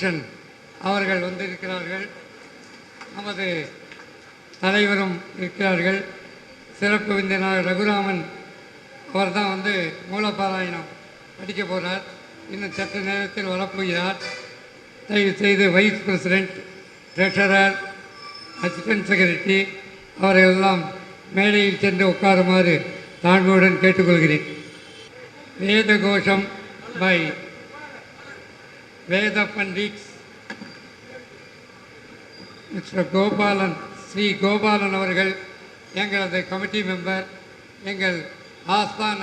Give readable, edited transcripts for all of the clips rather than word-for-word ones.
பூஷன் அவர்கள் வந்திருக்கிறார்கள். நமது தலைவரும் இருக்கிறார்கள். சிறப்பு விருந்தினர் ரகுராமன் அவர் தான் மூலப்பாராயணம் படிக்க போகிறார். இன்னும் சற்று நேரத்தில் வரப்போகிறார். தயவு செய்து wise president, treasurer, assistant secretary அவர்களெல்லாம் மேடையில் சென்று உட்காருமாறு தாழ்மையுடன் கேட்டுக்கொள்கிறேன். வேத கோஷம் பை வேத பண்டிட்ஸ் மிஸ்டர் கோபாலன், ஸ்ரீ கோபாலன் அவர்கள் எங்களது கமிட்டி மெம்பர், எங்கள் ஆஸ்தான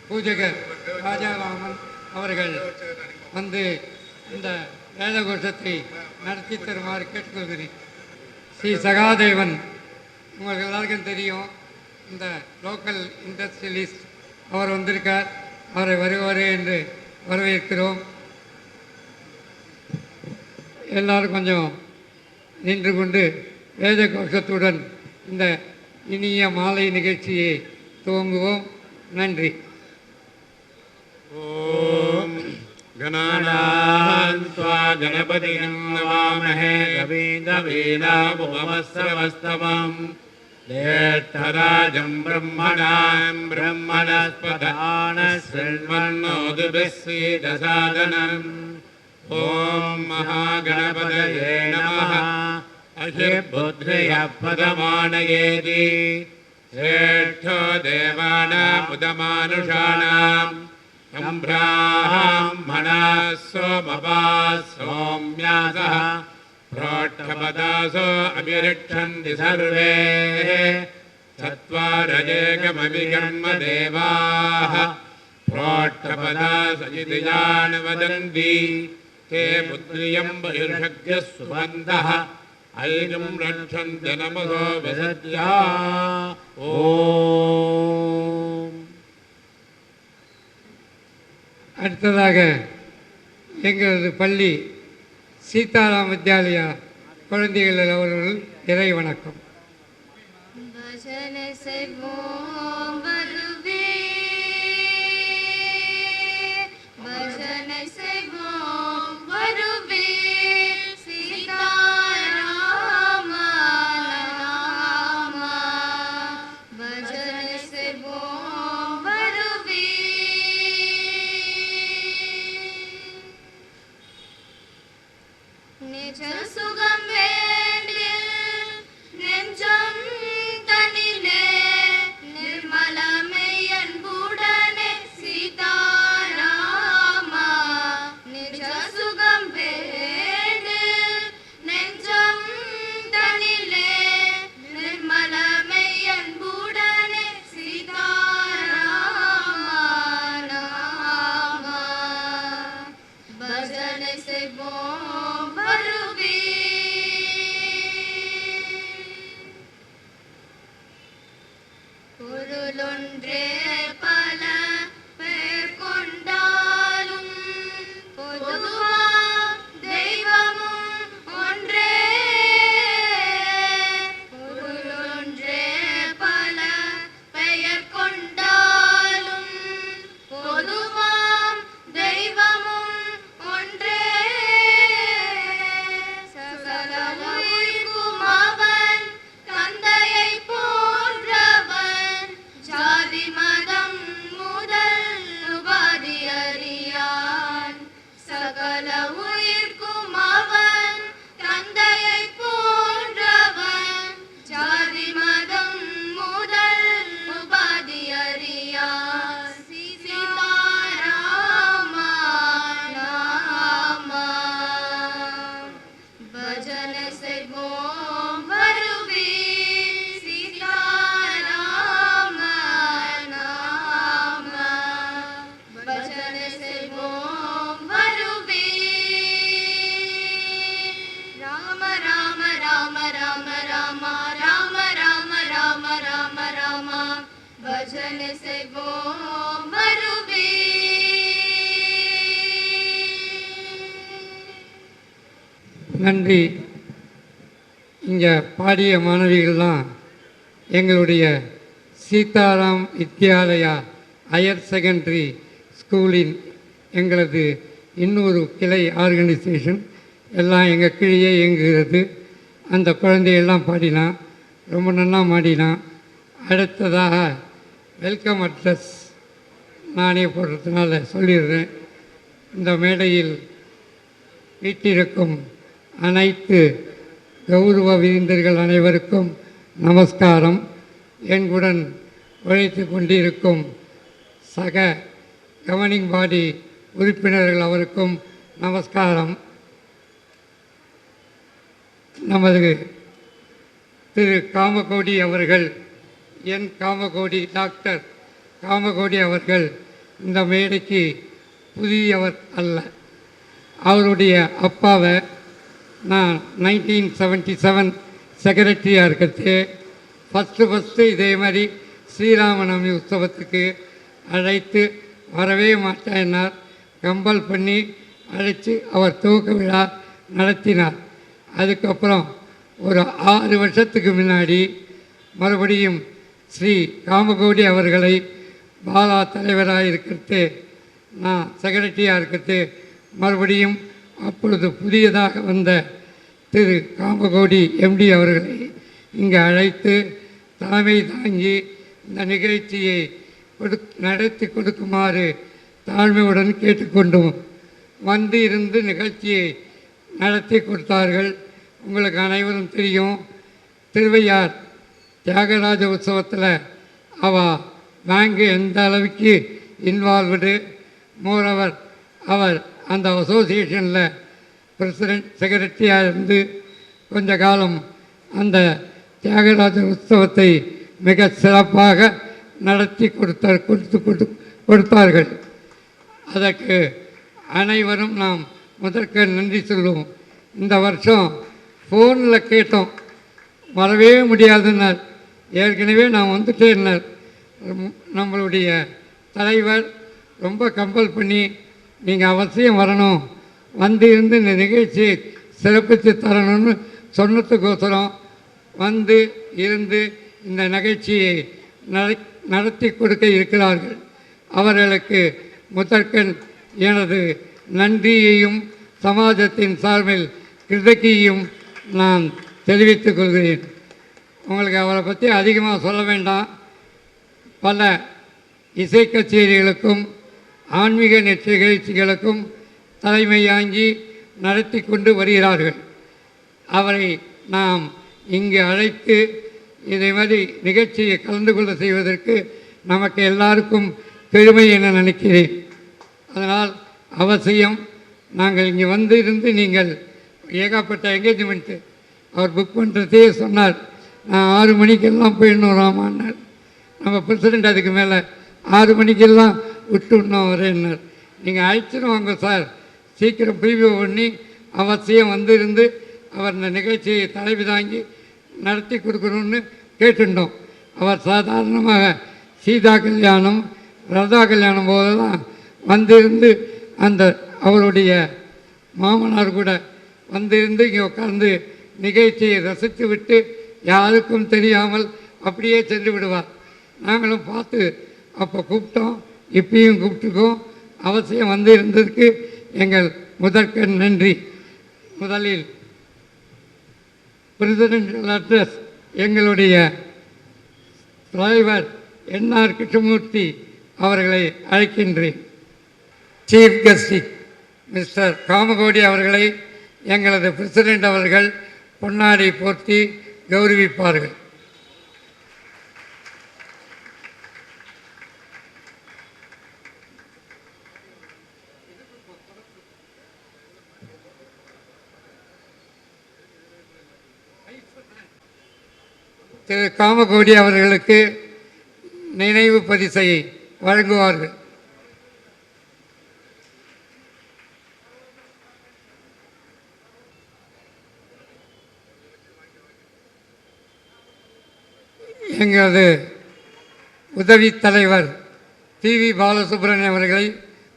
பூஜகர் ராஜாராமன் அவர்கள் இந்த வேத கோஷத்தை நடத்தி தருமாறு கேட்டுக்கொள்கிறேன். ஸ்ரீ சகாதேவன் உங்களுக்கு எல்லாருக்கும் தெரியும், இந்த லோக்கல் இண்டஸ்ட்ரியலிஸ்ட் அவர் வந்திருக்கார். அவரை வருவாரே என்று வரவேற்கிறோம். எல்லாரும் கொஞ்சம் நின்று கொண்டு வேத கோஷத்துடன் இந்த இனிய மாலை நிகழ்ச்சியை துவங்குவோம். நன்றி. ஓம் கணாநாத்வா கணபதிம் நமாமஹே கவிம் கவீனாமுபமஸ்ரவஸ்தவம் ஜேஷ்டராஜம் பிரம்மணாம் பிரம்மணஸ்பதான ஸ்ருண்வன்னோதுபிஸ்ஸீதசாதனம். ஓம் மகாகணபதயே நமः. அஹிர்புத்ரியः பதமானயேதி श्रेष्ठो देवानामुदमानुषाणाम् ब्राह्मणाः सोमपाः सौम्यासः प्रोष्ठपदासो अभिरक्षन्ति सर्वे चत्वारजेकमभिकर्म देवाः प्रोष्ठपदास इति यान् वदन्ति ते पुत्र्यं बहिर्षग्यः सुबन्धः ஐரும் ரட்சந்த நமகோ விசத்யா. ஓம். அடுத்ததாக எங்களது பள்ளி சீதாராம் வித்யாலயா குழந்தைகள் அவர்கள் இறை வணக்கம். நன்றி. இங்கே பாடிய மாணவிகள்லாம் எங்களுடைய சீதாராம் வித்யாலயா ஹையர் செகண்டரி ஸ்கூலின் எங்களது இன்னொரு கிளை ஆர்கனைசேஷன் எல்லாம் எங்கள் கீழே இயங்குகிறது. அந்த குழந்தையெல்லாம் பாடினான், ரொம்ப நல்லா பாடினான். அடுத்ததாக வெல்கம் அட்ரஸ் நானே போடுறதுனால சொல்லிடுறேன். இந்த மேடையில் வீட்டிருக்கும் அனைத்து கௌரவ விருந்தினர்கள் அனைவருக்கும் நமஸ்காரம். என்குடன் உழைத்து கொண்டிருக்கும் சக கவர்னிங் பாடி உறுப்பினர்கள் அவருக்கும் நமஸ்காரம். நமது திரு காமகோடி அவர்கள், காமகோடி, டாக்டர் காமகோடி அவர்கள் இந்த மேடைக்கு புதியவர் அல்ல. அவருடைய அப்பாவை நான் 1977 செக்ரட்டரியாக இருக்கிறது ஃபஸ்ட்டு இதே மாதிரி ஸ்ரீராமநவமி உற்சவத்துக்கு அழைத்து வரவே மாட்டேன்னார். கம்பல் பண்ணி அழைச்சி அவர் துவக்க விழா நடத்தினார். அதுக்கப்புறம் ஒரு 6 வருஷத்துக்கு முன்னாடி மறுபடியும் ஸ்ரீ காமகோடி அவர்களை பாலா தலைவராக இருக்கிறது, நான் செக்ரட்டரியாக இருக்கிறது, மறுபடியும் அப்பொழுது புதியதாக வந்த திரு காமகோடி எம்டி அவர்களை இங்கே அழைத்து தலைமை தாங்கி இந்த நிகழ்ச்சியை நடத்தி கொடுக்குமாறு தாழ்மையுடன் கேட்டுக்கொண்டோம். வந்து இருந்து நிகழ்ச்சியை நடத்தி கொடுத்தார்கள். உங்களுக்கு அனைவரும் தெரியும், திருவையார் தியாகராஜ உற்சவத்தில் பேங்கு எந்த அளவுக்கு இன்வால்வ்டு. மோரோவர் அவர் அந்த அசோசியேஷனில் பிரசிடெண்ட் செக்ரட்டரியாக இருந்து கொஞ்ச காலம் அந்த தியாகராஜ உற்சவத்தை மிக சிறப்பாக நடத்தி கொடுத்தார்கள். அதற்கு அனைவரும் நாம் முதற்க நன்றி சொல்லுவோம். இந்த வருஷம் ஃபோனில் கேட்டோம், வரவே முடியாதுன்னார். ஏற்கனவே நான் வந்துட்டேன்னார். நம்மளுடைய தலைவர் ரொம்ப கம்பல் பண்ணி நீங்கள் அவசியம் வரணும், வந்து இருந்து இந்த நிகழ்ச்சியை சிறப்பித்து தரணும்னு சொன்னதுக்கோசரம் வந்து இருந்து இந்த நிகழ்ச்சியை நடத்தி கொடுக்க இருக்கிறார்கள். அவர்களுக்கு முதற்கண் எனது நன்றியையும் சமாஜத்தின் சார்பில் கிருதகியையும் நான் தெரிவித்துக் கொள்கிறேன். உங்களுக்கு அவரை பற்றி அதிகமாக சொல்ல வேண்டாம். பல இசை கச்சேரிகளுக்கும் ஆன்மீக நிகழ்ச்சிகளுக்கும் தலைமையாங்கி நடத்தி கொண்டு வருகிறார்கள். அவரை நாம் இங்கு அழைத்து இதை மாதிரி நிகழ்ச்சியை கலந்து கொள்ள செய்வதற்கு நமக்கு எல்லாருக்கும் பெருமை என நினைக்கிறேன். அதனால் அவசியம் நாங்கள் இங்கே வந்து இருந்து நீங்கள் ஏகப்பட்ட என்கேஜ்மெண்ட்டு அவர் புக் பண்ணுறதே சொன்னார். நான் 6 மணிக்கெல்லாம் போயிடணும் ராமான்னார். நம்ம பிரசிடெண்ட் அதுக்கு மேலே 6 மணிக்கெல்லாம் விட்டுடணும் வரேன்னார். நீங்கள் அழைச்சிடும் வாங்க சார், சீக்கிரம் ப்ரீவியூ பண்ணி அவசியம் வந்து இருந்து அவர் இந்த நிகழ்ச்சியை தலைவி தாங்கி நடத்தி கொடுக்கணும்னு கேட்டுட்டோம். அவர் சாதாரணமாக சீதா கல்யாணம், ரதா கல்யாணம் போதெல்லாம் வந்திருந்து அந்த அவருடைய மாமனார் கூட வந்திருந்து இங்கே உட்கார்ந்து நிகழ்ச்சியை ரசித்து விட்டு யாருக்கும் தெரியாமல் அப்படியே சென்று விடுவார். நாங்களும் பார்த்து அப்போ கூப்பிட்டோம், இப்பயும் கூப்பிட்டுக்கோம். அவசியம் வந்து இருந்ததுக்கு எங்கள் முதற்கண் நன்றி. முதலில் பிரசிடென்ஷியல் அட்ரஸ் எங்களுடைய தலைவர் என்ஆர் கிருஷ்ணமூர்த்தி அவர்களை அழைக்கின்றேன். சீஃப் கெஸ்ட் மிஸ்டர் காமகோடி அவர்களை எங்களது பிரசிடெண்ட் அவர்கள் பொன்னாடை போர்த்தி கௌரவிப்பார்கள். திரு காமகோடி அவர்களுக்கு நினைவு பரிசை வழங்குவார்கள். எங்களது உதவி தலைவர் டிவி பாலசுப்ரமணியம் அவர்களை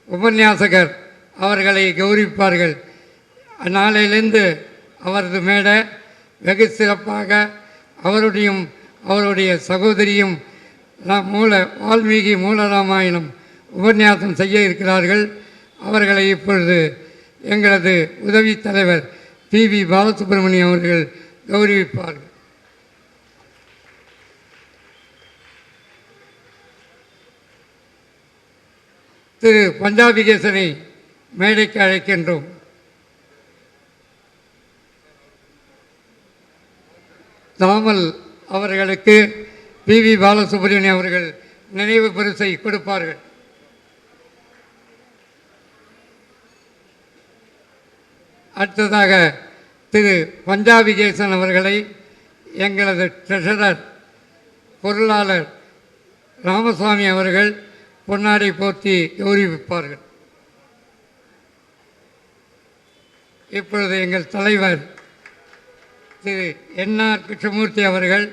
உபன்யாசகர் அவர்களை கௌரவிப்பார்கள். நாளையிலிருந்து அவரது மேடை வெகு சிறப்பாக அவருடைய சகோதரியும் வால்மீகி மூலராமாயணம் உபன்யாசம் செய்ய இருக்கிறார்கள். அவர்களை இப்பொழுது எங்களது உதவி தலைவர் பி.வி. பாலசுப்ரமணியம் அவர்கள் கௌரவிப்பார்கள். திரு பஞ்சாபிகேசனை மேடைக்கு அழைக்கின்றோம். தாமல் அவர்களுக்கு பி.வி. பாலசுப்ரமணியம் அவர்கள் நினைவு பரிசை கொடுப்பார்கள். அடுத்ததாக திரு பஞ்சாபிகேசன் அவர்களை எங்களது ட்ரெஷரர் பொருளாளர் ராமசாமி அவர்கள் பொன்னாடை போர்த்தி கௌரவிப்பார்கள். இப்பொழுது எங்கள் தலைவர் திரு என்.ஆர். கிருஷ்ணமூர்த்தி அவர்கள்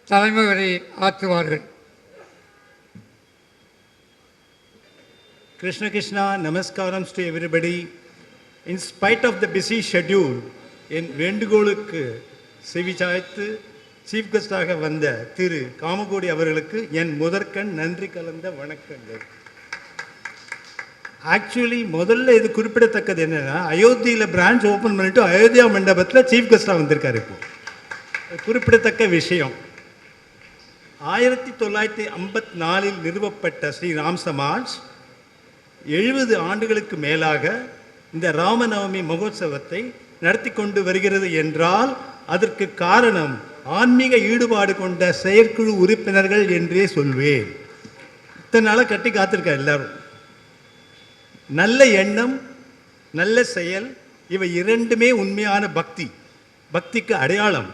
தலைமை உரை ஆற்றுவார்கள். Krishna Krishna, Namaskarams to everybody. In spite of the busy schedule, என் வேண்டுகோளுக்கு செவிசாய்த்து சீஃப் கெஸ்டாக வந்த திரு காமகோடி அவர்களுக்கு என் முதற்கண் நன்றி கலந்த வணக்கங்கள். ஆக்சுவலி முதல்ல இது குறிப்பிடத்தக்கது என்னன்னா, அயோத்தியில் பிரான்ச் ஓப்பன் பண்ணிட்டு அயோத்தியா மண்டபத்தில் சீஃப் கெஸ்டாக வந்திருக்காரு. இப்போ குறிப்பிடத்தக்க விஷயம், 1954 நிறுவப்பட்ட ஸ்ரீ ராம் சமாஜ் 70 ஆண்டுகளுக்கு மேலாக இந்த ராமநவமி மகோத்சவத்தை நடத்தி கொண்டு வருகிறது என்றால் அதற்கு காரணம் ஆன்மீக ஈடுபாடு கொண்ட செயற்குழு உறுப்பினர்கள் என்றே சொல்வேன். இத்தனை நாளாக கட்டி காத்திருக்க எல்லாரும். நல்ல எண்ணம், நல்ல செயல், இவை இரண்டுமே உண்மையான பக்தி, பக்திக்கு அடையாளம்.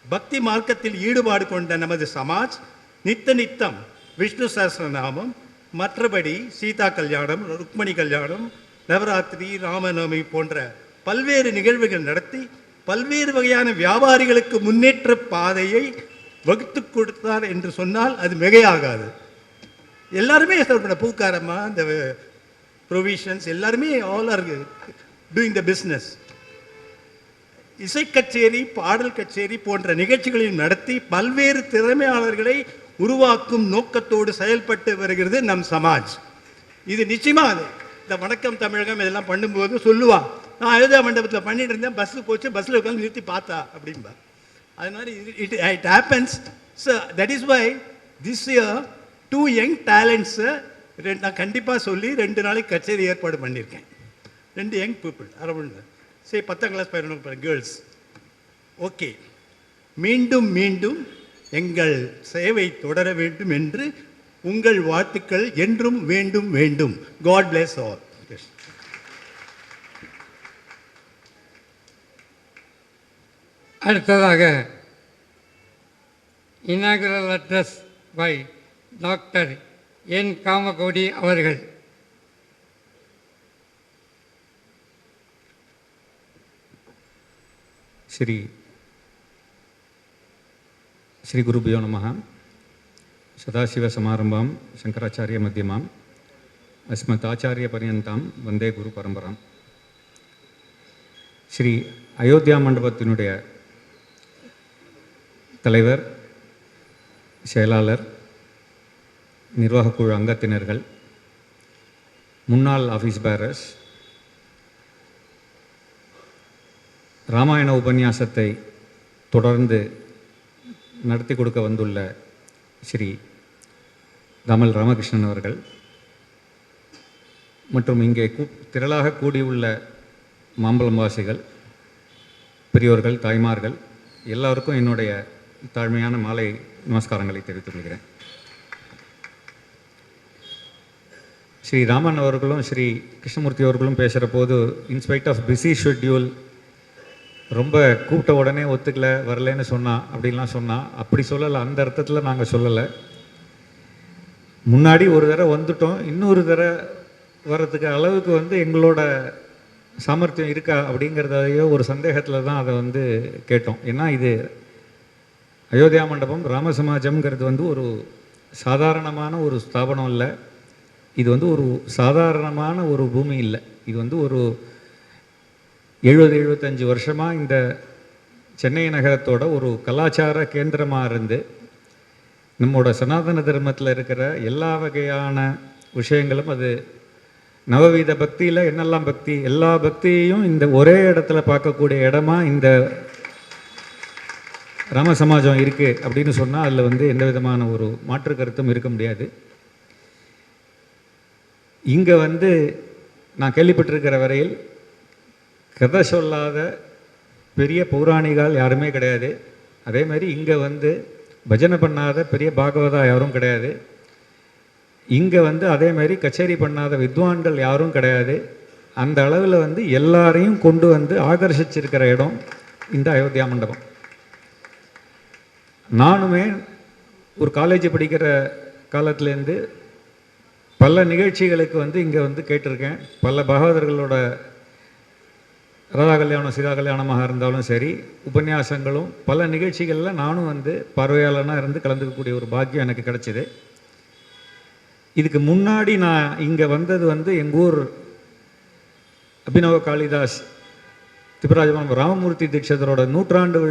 பக்தி மார்க்கத்தில் ஈடுபாடு கொண்ட நமது சமாஜ் நித்தம் விஷ்ணு சஹஸ்ரநாமம், மற்றபடி சீதா கல்யாணம், ருக்மணி கல்யாணம், நவராத்திரி, ராமநவமி போன்ற பல்வேறு நிகழ்வுகள் நடத்தி பல்வேறு வகையான வியாபாரிகளுக்கு முன்னேற்ற பாதையை வகுத்து கொடுத்தார் என்று சொன்னால் அது மிகையாகாது. எல்லாருமே பூக்காரம்மா, இந்த ப்ரொவிஷன்ஸ் எல்லாருமே all are doing the business. இசை கச்சேரி, பாடல் கச்சேரி போன்ற நிகழ்ச்சிகளையும் நடத்தி பல்வேறு திறமையாளர்களை உருவாக்கும் நோக்கத்தோடு செயல்பட்டு வருகிறது நம் சமாஜ். இது நிச்சயமாக இந்த வணக்கம் தமிழகம் இதெல்லாம் பண்ணும்போது சொல்லுவான், நான் அயோத்தியா மண்டபத்தில் பண்ணிட்டு இருந்தேன், பஸ்ஸில் போச்சு, பஸ்ஸில் உட்காந்து நிறுத்தி பார்த்தா அப்படின்பா. அது மாதிரி it happens. So that is why this year 2 young டேலண்ட்ஸை நான் கண்டிப்பாக சொல்லி 2 நாளைக்கு கச்சேரி ஏற்பாடு பண்ணியிருக்கேன். 2 யங் பீப்புள் அரௌண்ட் சே 10ஆம் கிளாஸ் 11 கேர்ள்ஸ். ஓகே, மீண்டும் மீண்டும் எங்கள் சேவை தொடர வேண்டும் என்று உங்கள் வாழ்த்துக்கள் என்றும் வேண்டும் வேண்டும். God bless all. அடுத்ததாக inaugural address by doctor N. Kamakoti அவர்கள். ஸ்ரீ குருபியோ நமஹ. சதாசிவ சமாரம்பாம் சங்கராச்சாரிய மத்தியமாம் அஸ்மத் ஆச்சாரிய பரியந்தாம் வந்தே குரு பரம்பராம். ஸ்ரீ அயோத்தியா மண்டபத்தினுடைய தலைவர், செயலாளர், நிர்வாகக்குழு அங்கத்தினர்கள், முன்னாள் ஆஃபீஸ் பேரர்ஸ், ராமாயண உபன்யாசத்தை தொடர்ந்து நடத்தி கொடுக்க வந்துள்ள ஸ்ரீ தாமல் ராமகிருஷ்ணன் அவர்கள் மற்றும் இங்கே திரளாக கூடியுள்ள மாம்பழம் வாசிகள், பெரியோர்கள், தாய்மார்கள் எல்லோருக்கும் என்னுடைய தாழ்மையான மாலை நமஸ்காரங்களை தெரிவித்துக் கொள்கிறேன். ஸ்ரீ ராமன் அவர்களும் ஸ்ரீ கிருஷ்ணமூர்த்தி அவர்களும் பேசுகிற போது இன்ஸ்பைட் ஆஃப் பிஸி ஷெட்யூல் ரொம்ப கூப்பிட்ட உடனே ஒத்துக்கல, வரலன்னு அப்படின்லாம் சொன்னால் அப்படி சொல்லலை. அந்த அர்த்தத்தில் நாங்கள் சொல்லலை. முன்னாடி ஒரு தடவை வந்துட்டோம், இன்னொரு தடவை வர்றதுக்கு அளவுக்கு எங்களோட சாமர்த்தியம் இருக்கா அப்படிங்கிறதையோ ஒரு சந்தேகத்தில் தான் அதை கேட்டோம். ஏன்னா இது அயோத்தியா மண்டபம் ராமசமாஜம்ங்கிறது ஒரு சாதாரணமான ஒரு ஸ்தாபனம் இல்லை. இது ஒரு சாதாரணமான ஒரு பூமி இல்லை. இது ஒரு 70-75 வருஷமாக இந்த சென்னை நகரத்தோட ஒரு கலாச்சார கேந்திரமாக இருந்து நம்மோட சனாதன தர்மத்தில் இருக்கிற எல்லா வகையான விஷயங்களும் அது நவவீத பக்தியில் என்னெல்லாம் பக்தி, எல்லா பக்தியையும் இந்த ஒரே இடத்துல பார்க்கக்கூடிய இடமா இந்த ராம சமாஜம் இருக்குது அப்படின்னு சொன்னால் அதில் வந்து எந்த விதமான ஒரு மாற்று கருத்தும் இருக்க முடியாது. இங்கே வந்து நான் கேள்விப்பட்டிருக்கிற வரையில் கதை சொல்லாத பெரிய பௌராணிகால் யாருமே கிடையாது. அதே மாதிரி இங்கே வந்து பஜனை பண்ணாத பெரிய பாகவதா யாரும் கிடையாது. இங்கே வந்து அதே மாதிரி கச்சேரி பண்ணாத வித்வான்கள் யாரும் கிடையாது. அந்த அளவில் வந்து எல்லாரையும் கொண்டு வந்து ஆகர்ஷிச்சிருக்கிற இடம் இந்த அயோத்தியா மண்டபம். நானுமே ஒரு காலேஜ் படிக்கிற காலத்துலேருந்து பல நிகழ்ச்சிகளுக்கு வந்து இங்கே வந்து கேட்டிருக்கேன். பல பாகவதர்களோட ராதா கல்யாணம் சீதா கல்யாணமாக இருந்தாலும் சரி, உபன்யாசங்களும் பல நிகழ்ச்சிகளில் நானும் வந்து பார்வையாளனாக இருந்து கலந்துக்கக்கூடிய ஒரு பாக்கியம் எனக்கு கிடச்சிது. இதுக்கு முன்னாடி நான் இங்கே வந்தது வந்து எங்கள் ஊர் அபினவ காளிதாஸ் திபராஜபுரம் ராமமூர்த்தி தீட்சிதரோட 100ஆண்டு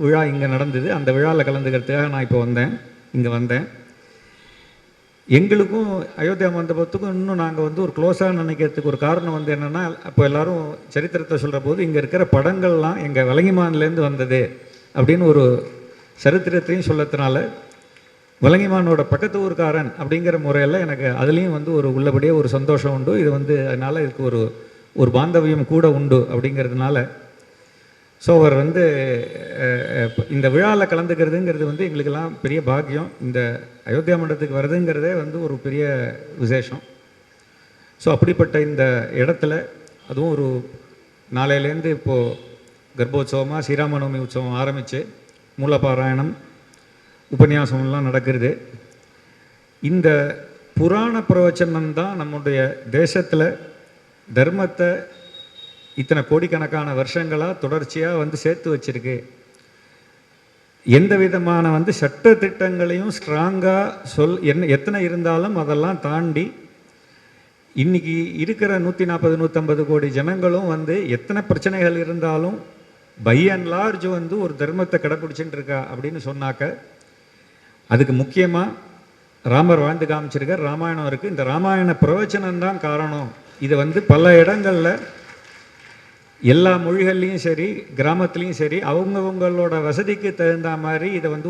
விழா இங்கே நடந்தது. அந்த விழாவில் கலந்துக்கிறதுக்காக நான் இப்போ இங்கே வந்தேன். எங்களுக்கும் அயோத்தியா மண்டபத்துக்கும் இன்னும் நாங்கள் வந்து ஒரு க்ளோஸாக நினைக்கிறதுக்கு ஒரு காரணம் வந்து என்னென்னா, அப்போ எல்லோரும் சரித்திரத்தை சொல்கிற போது இங்கே இருக்கிற படங்கள்லாம் எங்கள் வலங்கிமான்லேருந்து வந்தது அப்படின்னு ஒரு சரித்திரத்தையும் சொல்லத்தினால வலங்கிமானோட பக்கத்து ஊர்க்காரன் அப்படிங்கிற முறையில் எனக்கு அதுலேயும் வந்து ஒரு உள்ளபடியே ஒரு சந்தோஷம் உண்டு. இது வந்து அதனால் இதுக்கு ஒரு பாந்தவியம் கூட உண்டு அப்படிங்கிறதுனால ஸோ அவர் வந்து இந்த விழாவில் கலந்துக்கிறதுங்கிறது வந்து எங்களுக்கெல்லாம் பெரிய பாக்கியம். இந்த அயோத்தியா மண்டபத்துக்கு வர்றதுங்கிறதே வந்து ஒரு பெரிய விசேஷம். ஸோ அப்படிப்பட்ட இந்த இடத்துல அதுவும் ஒரு நாளையிலேருந்து இப்போது கர்ப்போத்சவமாக ஸ்ரீராமநவமி உற்சவம் ஆரம்பித்து மூலபாராயணம் உபன்யாசம்லாம் நடக்கிறது. இந்த புராண பிரவச்சனம் தான் நம்முடைய தேசத்தில் தர்மத்தை இத்தனை கோடிக்கணக்கான வருஷங்களாக தொடர்ச்சியாக வந்து சேர்த்து வச்சிருக்கு. எந்த விதமான வந்து சட்ட திட்டங்களையும் ஸ்ட்ராங்காக எத்தனை இருந்தாலும் அதெல்லாம் தாண்டி இன்றைக்கி இருக்கிற 140-150 கோடி ஜனங்களும் வந்து எத்தனை பிரச்சனைகள் இருந்தாலும் பை அண்ட் லார்ஜ் வந்து ஒரு தர்மத்தை கடைப்பிடிச்சுட்டு இருக்கா அப்படின்னு சொன்னாக்க அதுக்கு முக்கியமாக ராமர் வாழ்ந்து காமிச்சிருக்கார். ராமாயணம் இருக்குது. இந்த ராமாயண பிரவச்சனம்தான் காரணம். இதை வந்து பல இடங்களில் எல்லா மொழிகள்லேயும் சரி, கிராமத்துலேயும் சரி, அவங்கவுங்களோட வசதிக்கு தகுந்த மாதிரி இதை வந்து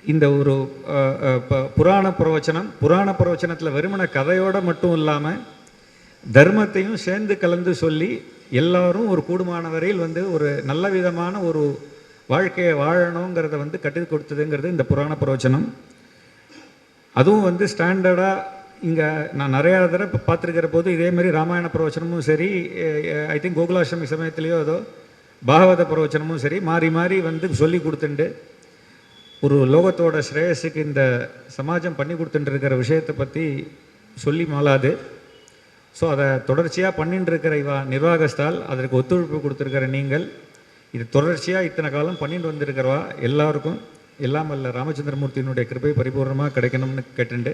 இந்த ஒரு புராண பிரவச்சனத்தில் வெறுமன கதையோடு மட்டும் இல்லாமல் தர்மத்தையும் சேர்ந்து கலந்து சொல்லி எல்லோரும் ஒரு கூடுமான வரையில் வந்து ஒரு நல்ல விதமான ஒரு வாழ்க்கையை வாழணுங்கிறத வந்து கற்றுக் கொடுத்ததுங்கிறது இந்த புராண பிரவச்சனம். அதுவும் வந்து ஸ்டாண்டர்டாக இங்கே நான் நிறையா தடவை பார்த்துருக்கிற போது இதேமாரி ராமாயண பிரவச்சனமும் சரி, ஐ திங்க் கோகுலாஷ்டமி சமயத்துலேயோ ஏதோ பாகவத பிரவச்சனமும் சரி மாறி மாறி வந்து சொல்லி கொடுத்துண்டு ஒரு லோகத்தோட ஸ்ரேயஸுக்கு இந்த சமாஜம் பண்ணி கொடுத்துட்டு இருக்கிற விஷயத்தை பற்றி சொல்லி மாளாது. ஸோ அதை தொடர்ச்சியாக பண்ணிட்டு இருக்கிற நிர்வாகஸ்தால் அதற்கு ஒத்துழைப்பு கொடுத்துருக்கிற நீங்கள் இது தொடர்ச்சியாக இத்தனை காலம் பண்ணிட்டு வந்திருக்கிறவா எல்லாருக்கும் எல்லாம் வல்ல ராமச்சந்திரமூர்த்தியினுடைய கிருபை பரிபூர்ணமாக கிடைக்கணும்னு கேட்டுண்டு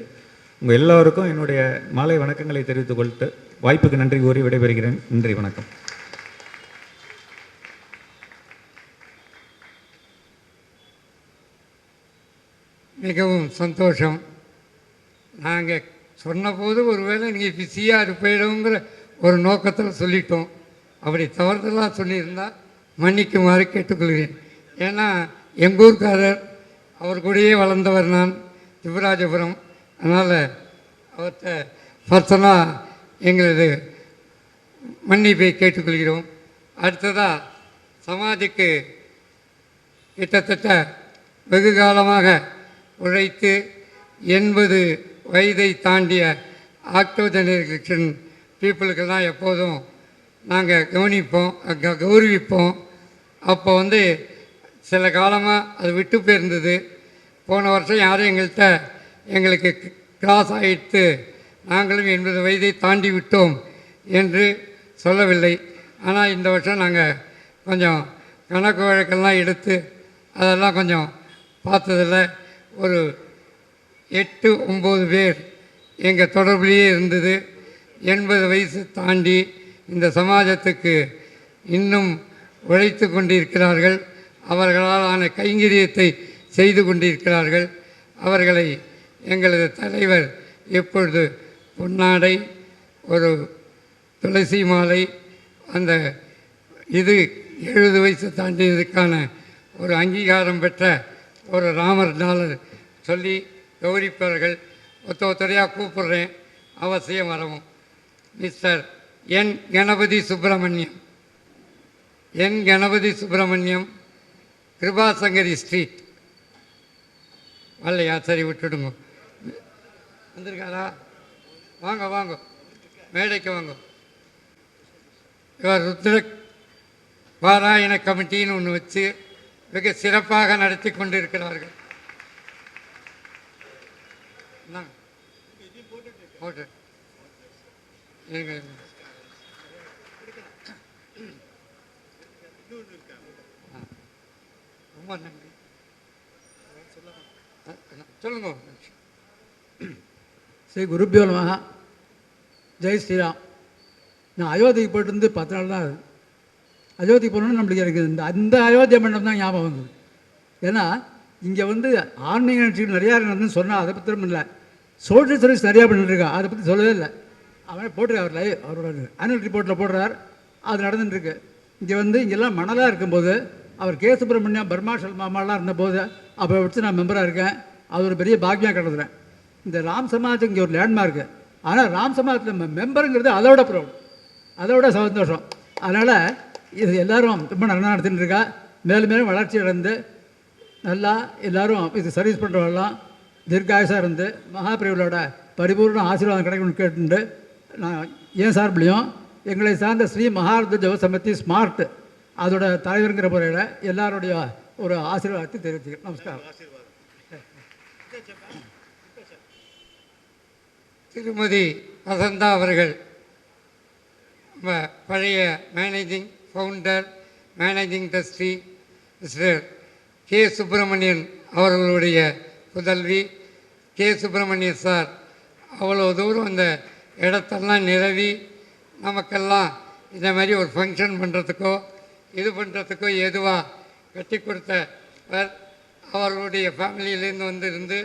உங்கள் எல்லோருக்கும் என்னுடைய மாலை வணக்கங்களை தெரிவித்துக் கொள்ட்டு வாய்ப்புக்கு நன்றி கூறி விடைபெறுகிறேன். நன்றி, வணக்கம். மிகவும் சந்தோஷம். நாங்கள் சொன்னபோது ஒருவேளை நீங்கள் பிஸியாக இருப்பீடுங்கிற ஒரு நோக்கத்தில் சொல்லிட்டோம். அப்படி தவறுதலாக சொல்லியிருந்தால் மன்னிக்குமாறு கேட்டுக்கொள்கிறேன். ஏன்னா எங்கூர்காரர் அவர் கூடயே வளர்ந்தவர் நான், திபராஜபுரம். அதனால் அவர்கிட்ட பர்சனாக எங்களது மன்னிப்பை கேட்டுக்கொள்கிறோம். அடுத்ததாக சமாதிக்கு கிட்டத்தட்ட வெகு காலமாக உழைத்து 80 வயதை தாண்டிய ஆக்டோஜெனரேஷன் பீப்புளுக்கெல்லாம் எப்போதும் நாங்கள் கௌரவிப்போம். அப்போ வந்து சில காலமாக அது விட்டு போயிருந்தது. போன வருஷம் யாரும் எங்களுக்கு கிராஸ் ஆகிட்டு நாங்களும் 80 வயதை தாண்டி விட்டோம் என்று சொல்லவில்லை. ஆனால் இந்த வருஷம் நாங்கள் கொஞ்சம் கணக்கு வழக்கெல்லாம் எடுத்து அதெல்லாம் கொஞ்சம் பார்த்ததில் ஒரு 8-9 பேர் எங்கள் தொடர்புலேயே இருந்தது. 80 வயசு தாண்டி இந்த சமாஜத்துக்கு இன்னும் உழைத்து கொண்டிருக்கிறார்கள். அவர்களால் ஆன கைங்கரியத்தை செய்து கொண்டிருக்கிறார்கள். அவர்களை எங்களது தலைவர் எப்பொழுது பொன்னாடை ஒரு துளசி மாலை, அந்த இது 70 வயசு தாண்டியதுக்கான ஒரு அங்கீகாரம் பெற்ற ஒரு ராமர் நாளர் சொல்லி கௌரிப்பார்கள். ஒருத்தரையாக கூப்பிடுறேன், அவசியம் வரவும். மிஸ்டர் என் கணபதி சுப்பிரமணியம், என் கணபதி சுப்பிரமணியம், கிருபாசங்கரி ஸ்ட்ரீட். வரலையா? சரி, விட்டுடுங்க. வந்திருக்காரா? வாங்க வாங்க, மேடைக்கு வாங்க. இவர் ருத்ரக் பாராயண கமிட்டின்னு ஒன்று வச்சு மிக சிறப்பாக நடத்தி கொண்டிருக்கிறார்கள். போட்டு இருங்க. ரொம்ப நன்றி. சொல்லுங்க. ஸ்ரீ குருப்பியோ நமஹ. ஜெய் ஸ்ரீராம். நான் அயோத்திக்கு போயிட்டு வந்து 10 நாள் தான் ஆகுது. அயோத்திக்கு போகணுன்னு நம்மளுக்கு எனக்கு அந்த அயோத்தியா மண்டபம் தான் ஞாபகம் வந்தது. ஏன்னா இங்கே வந்து ஆன்மீக நிகழ்ச்சிகள் நிறையா நடந்துன்னு சொன்னால் அதை பற்றி இல்லை, சோஷியல் சர்வீஸ் நிறையா பண்ணிட்டுருக்கா, அதை பற்றி சொல்லவே இல்லை. அவன் போட்டிருக்கார், அவரோட ஆனுவல் ரிப்போர்ட்டில் போடுறார், அது நடந்துட்டுருக்கு. இங்கே வந்து இங்கெல்லாம் மணலாக இருக்கும்போது அவர் கே சுப்பிரமணியம், பர்மாஷல் மாமாலாம் இருந்தபோது அப்போ வச்சு நான் மெம்பராக இருக்கேன். அது ஒரு பெரிய பாக்கியம் கருதுறேன். இந்த ராம் சமாஜ் இங்கே ஒரு லேண்ட்மார்க்கு. ஆனால் ராம் சமாஜில் மெம்பருங்கிறது அதோட ப்ரௌட், அதோட சந்தோஷம். அதனால் இது எல்லோரும் ரொம்ப நல்லா நடத்தின்னு இருக்கா. மேலும் மேலும் வளர்ச்சி அடைந்து நல்லா எல்லோரும் இது சர்வீஸ் பண்ணுறவெல்லாம் தீர்காயுசாக இருந்து மகாபிரிவுகளோட பரிபூர்ண ஆசீர்வாதம் கிடைக்கணும்னு கேட்டுண்டு நான் ஏன் சார்பிலையும் எங்களை சார்ந்த ஸ்ரீ மகாரத ஜெப சமிதி ஸ்மார்ட் அதோட தலைவருங்கிற முறையில் எல்லாருடைய ஒரு ஆசீர்வாதத்தை தெரிவிச்சுக்கிறேன். நமஸ்காரம். திருமதி வசந்தா அவர்கள் பழைய managing founder, managing trustee mister K Subramanian அவர்களுடைய புதல்வி. கே சுப்பிரமணியன் சார் அவ்வளோ தூரம் அந்த இடத்தெல்லாம் நிரவி நமக்கெல்லாம் இந்த மாதிரி ஒரு ஃபங்க்ஷன் பண்ணுறதுக்கோ இது பண்ணுறதுக்கோ எதுவாக கட்டி கொடுத்தவர். அவர்களுடைய ஃபேமிலியிலேருந்து வந்து இருந்து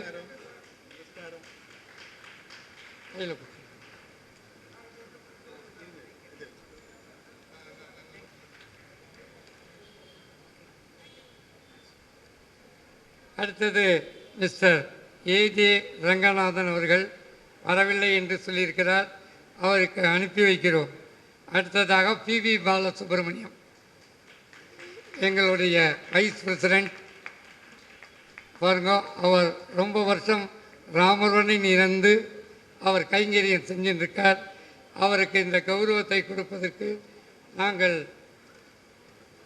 அடுத்தது மிஸ்டர் ஏஜே ரங்கநாதன் அவர்கள் வரவில்லை என்று சொல்லியிருக்கிறார், அவருக்கு அனுப்பி வைக்கிறோம். அடுத்ததாக பிவி பாலசுப்ரமணியம் எங்களுடைய வைஸ் பிரசிடெண்ட். பாருங்க, அவர் ரொம்ப வருஷம் ராமருடன் இருந்து அவர் கைங்கரியம் செஞ்சிருக்கார். அவருக்கு இந்த கௌரவத்தை கொடுப்பதற்கு நாங்கள்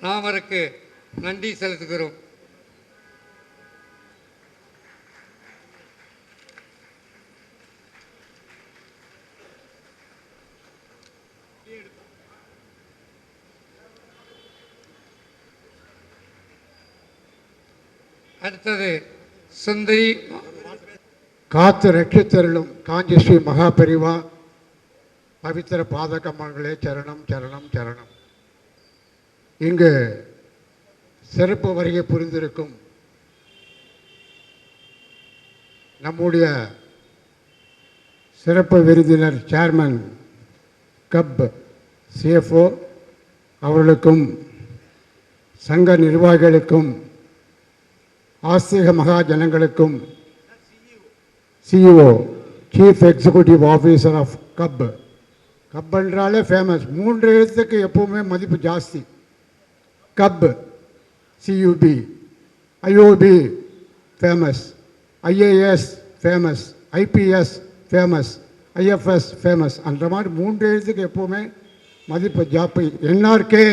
ராமருக்கு நன்றி செலுத்துகிறோம். அடுத்தது சுந்தரி. காத்து ரட்சித்தருளும் காஞ்சி ஸ்ரீ மகாபெரிவா பவித்திர பாதகமங்களே சரணம் சரணம் சரணம். இங்கு சிறப்பு வருகை புரிந்திருக்கும் நம்முடைய சிறப்பு விருந்தினர் சேர்மன் கப் சிஎஃப்ஓ அவர்களுக்கும் சங்க நிர்வாகிகளுக்கும் ஆஸ்திக மகாஜனங்களுக்கும் CEO chief executive officer of CUB. CUB என்றாலே ஃபேமஸ், 3 எழுத்துக்கு எப்போவுமே மதிப்பு ஜாஸ்தி. CUB, CUB, IOB famous, IAS famous, IPS famous, IFS famous. அந்த மாதிரி 3 எழுத்துக்கு எப்போவுமே மதிப்பு ஜாஸ்தி. NRK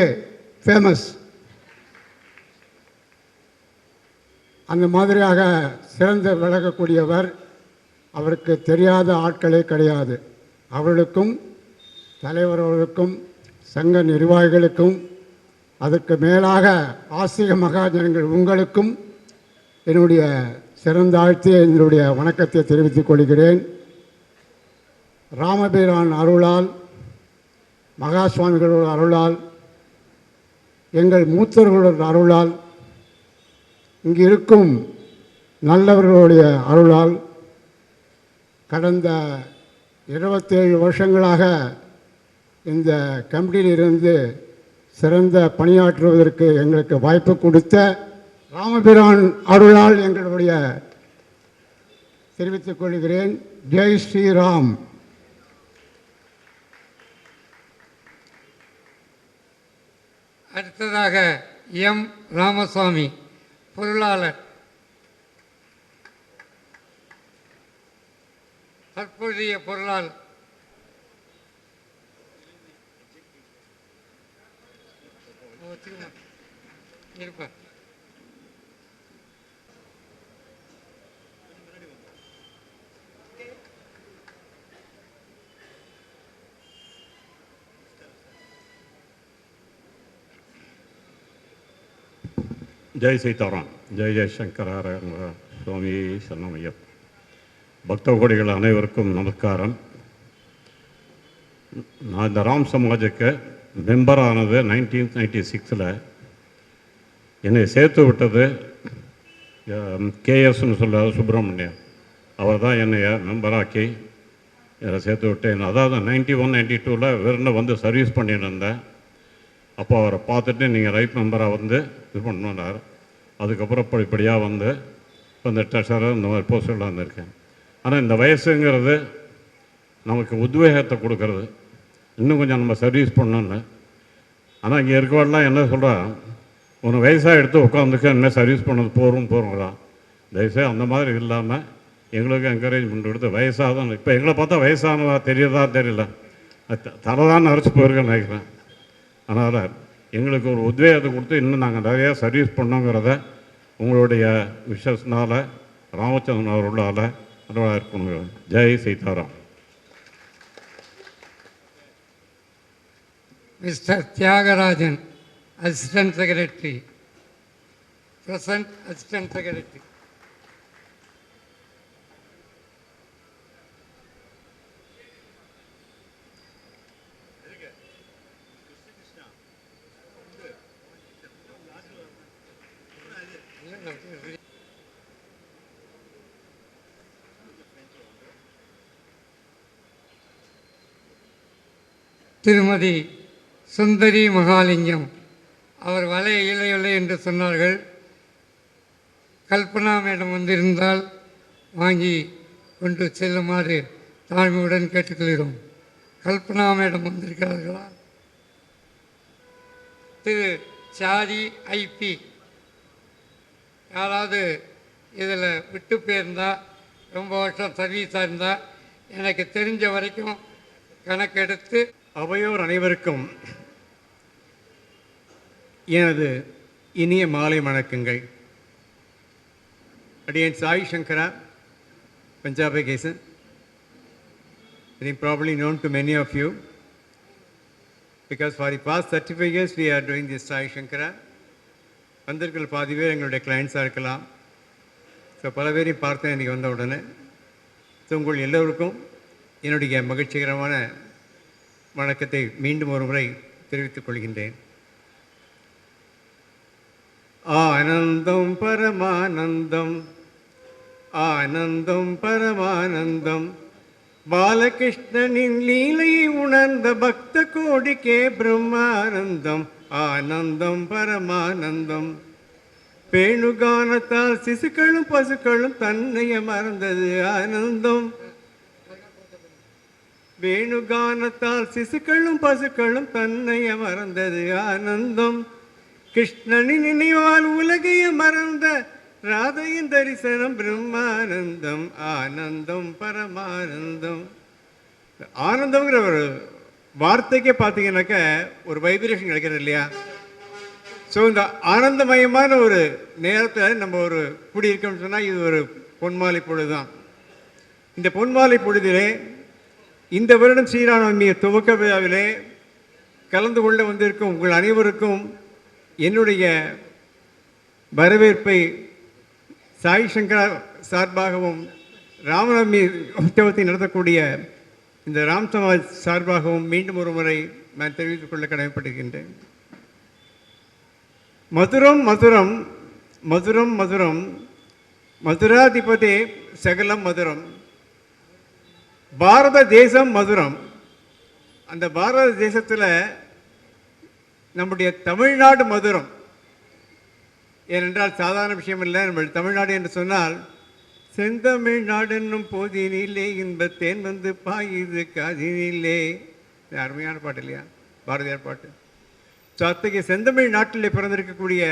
famous. அந்த மாதிரியாக சிறந்து விளங்கக்கூடியவர். அவருக்கு தெரியாத ஆட்களே கிடையாது. அவர்களுக்கும் தலைவர் அவர்களுக்கும் சங்க நிர்வாகிகளுக்கும் அதற்கு மேலாக ஆஸ்திக மகாஜனங்கள் உங்களுக்கும் என்னுடைய சிறந்தாழ்த்திய என்னுடைய வணக்கத்தை தெரிவித்துக் கொள்கிறேன். ராமபிரான் அருளால், மகா சுவாமிகளோட அருளால், எங்கள் மூத்தர்களோட அருளால், இங்கு இருக்கும் நல்லவர்களுடைய அருளால் கடந்த 27 வருஷங்களாக இந்த கமிட்டியில் இருந்து சிறந்த பணியாற்றுவதற்கு எங்களுக்கு வாய்ப்பு கொடுத்த ராமபிரான் அருளால் எங்களுடைய தெரிவித்துக் கொள்கிறேன். ஜெய் ஸ்ரீராம். அடுத்ததாக எம் ராமசாமி, பொருளாளர். தற்போதைய பொருளாளர். இருப்பார். ஜெய் சீதாராம். ஜெய் ஜெய்சங்கர சுவாமி சரணமையப். பக்த கோடிகள் அனைவருக்கும் நமஸ்காரம். நான் இந்த ராம் சமாஜுக்கு மெம்பரானது 1996 என்னை சேர்த்து விட்டது கேஎஸ்ன்னு சொல்ல சுப்பிரமணியன். அவர் தான் என்னை மெம்பராக்கி என்னை சேர்த்து விட்டேன். அதாவது 91, 92 வெறும் வந்து சர்வீஸ் பண்ணிட்டு இருந்தேன். அப்போ அவரை பார்த்துட்டு நீங்கள் ரைட் மெம்பராக வந்து இது பண்ணார். அதுக்கப்புறம் இப்படியாக வந்து இப்போ இந்த ட்ரெஷரர் இந்த மாதிரி போஸ்டெல்லாம் வந்திருக்கேன். ஆனால் இந்த வயசுங்கிறது நமக்கு உத்வேகத்தை கொடுக்கறது, இன்னும் கொஞ்சம் நம்ம சர்வீஸ் பண்ணணுன்னு. ஆனால் இங்கே இருக்கவெல்லாம் என்ன சொல்கிறா, ஒன்று வயசாக எடுத்து உட்காந்துக்க இனிமேல் சர்வீஸ் பண்ணது போகிறோம். தயவுசெய்து அந்த மாதிரி இல்லாமல் எங்களுக்கு என்கரேஜ்மெண்ட் கொடுத்து வயசாக தான். இப்போ எங்களை பார்த்தா வயசானதா தெரியறதா தெரியல, தலை தான் நரைச்சி போயிருக்கேன்னு நினைக்கிறேன். அதனால் எங்களுக்கு ஒரு உத்வேகத்தை கொடுத்து இன்னும் நாங்கள் நிறையா சர்வீஸ் பண்ணோங்கிறத உங்களுடைய விஷஸ்னால் ராமச்சந்திரன் அவர்களால் நல்லா இருக்கணும். Jai Sitaram. Mister Thyagarajan, assistant secretary. Present assistant secretary. திருமதி சுந்தரி மகாலிங்கம், அவர் வலை இல்லை என்று சொன்னார்கள். கல்பனா மேடம் வந்திருந்தால் வாங்கி கொண்டு செல்லுமாறு தாழ்மையுடன் கேட்டுக்கொள்கிறோம். கல்பனா மேடம் வந்திருக்கிறார்களா? திரு சாரி ஐபி, யாராவது இதில் விட்டு போயிருந்தால், ரொம்ப வருஷம் சர்வீஸாக இருந்தால் எனக்கு தெரிஞ்ச வரைக்கும் கணக்கெடுத்து. அவையோர் அனைவருக்கும் எனது இனிய மாலை வணக்கங்கள். அடியன் சாய் சங்கரா, Punjabi Kesan. I think probably known to many of you because for the past 35 years we are doing this Sai Shankara. வந்திருக்கிற பாதி பேர் எங்களுடைய கிளைண்ட்ஸாக இருக்கலாம். ஸோ பல பேரையும் பார்த்தேன் இன்றைக்கி வந்த உடனே. ஸோ உங்கள் எல்லோருக்கும் என்னுடைய மகிழ்ச்சிகரமான வணக்கத்தை மீண்டும் ஒரு முறை தெரிவித்துக் கொள்கின்றேன். ஆனந்தம் பரமானந்தம், ஆனந்தம் பரமானந்தம், பாலகிருஷ்ணனின் லீலையை உணர்ந்த பக்த கோடிக்கே பிரம்மானந்தம். ஆனந்தம் பரமானந்தம், பேணுகானத்தால் சிசுக்களும் பசுக்களும் தன்னைய மறந்தது ஆனந்தம். வேணுகானத்தால் சிசுக்களும் பசுக்களும் தன்னைய மறந்தது ஆனந்தம். கிருஷ்ணனின் நினைவால் உலகைய மறந்த ராதையின் தரிசனம் பிரம்மானந்தம். ஆனந்தம் பரமானந்தம். ஆனந்தம்ங்கிற ஒரு வார்த்தைக்கே பார்த்தீங்கன்னாக்க ஒரு வைப்ரேஷன் கிடைக்கிறது இல்லையா? ஸோ இந்த ஆனந்தமயமான ஒரு நேரத்தில் நம்ம ஒரு குடியிருக்கோம்னு சொன்னால் இது ஒரு பொன்மாலை பொழுது தான். இந்த பொன்மாலை பொழுதிலே இந்த வருடம் ஸ்ரீராமநவமிய துவக்க விழாவிலே கலந்து கொள்ள வந்திருக்கும் உங்கள் அனைவருக்கும் என்னுடைய வரவேற்பை சாய் சங்கரா சார்பாகவும் ராமநவமி உற்சவத்தை நடத்தக்கூடிய இந்த ராம் சமாஜ் சார்பாகவும் மீண்டும் ஒரு முறை நான் தெரிவித்துக் கொள்ள கடமைப்பட்டிருக்கின்றேன். மதுரம் மதுரம் மதுரம் மதுரம் மதுராதிபதே சகலம் மதுரம். பாரத தேசம் மதுரம். அந்த பாரத தேசத்தில் நம்முடைய தமிழ்நாடு மதுரம். ஏனென்றால் சாதாரண விஷயம் இல்லை. நம்ம தமிழ்நாடு என்று சொன்னால் செந்தமிழ்நாடு என்னும் போதினிலே இன்பத்தேன் வந்து பாயுது காதினிலே. அருமையான பாட்டு இல்லையா, பாரதியார் பாட்டு. ஸோ அத்தகைய செந்தமிழ் நாட்டிலே பிறந்திருக்கக்கூடிய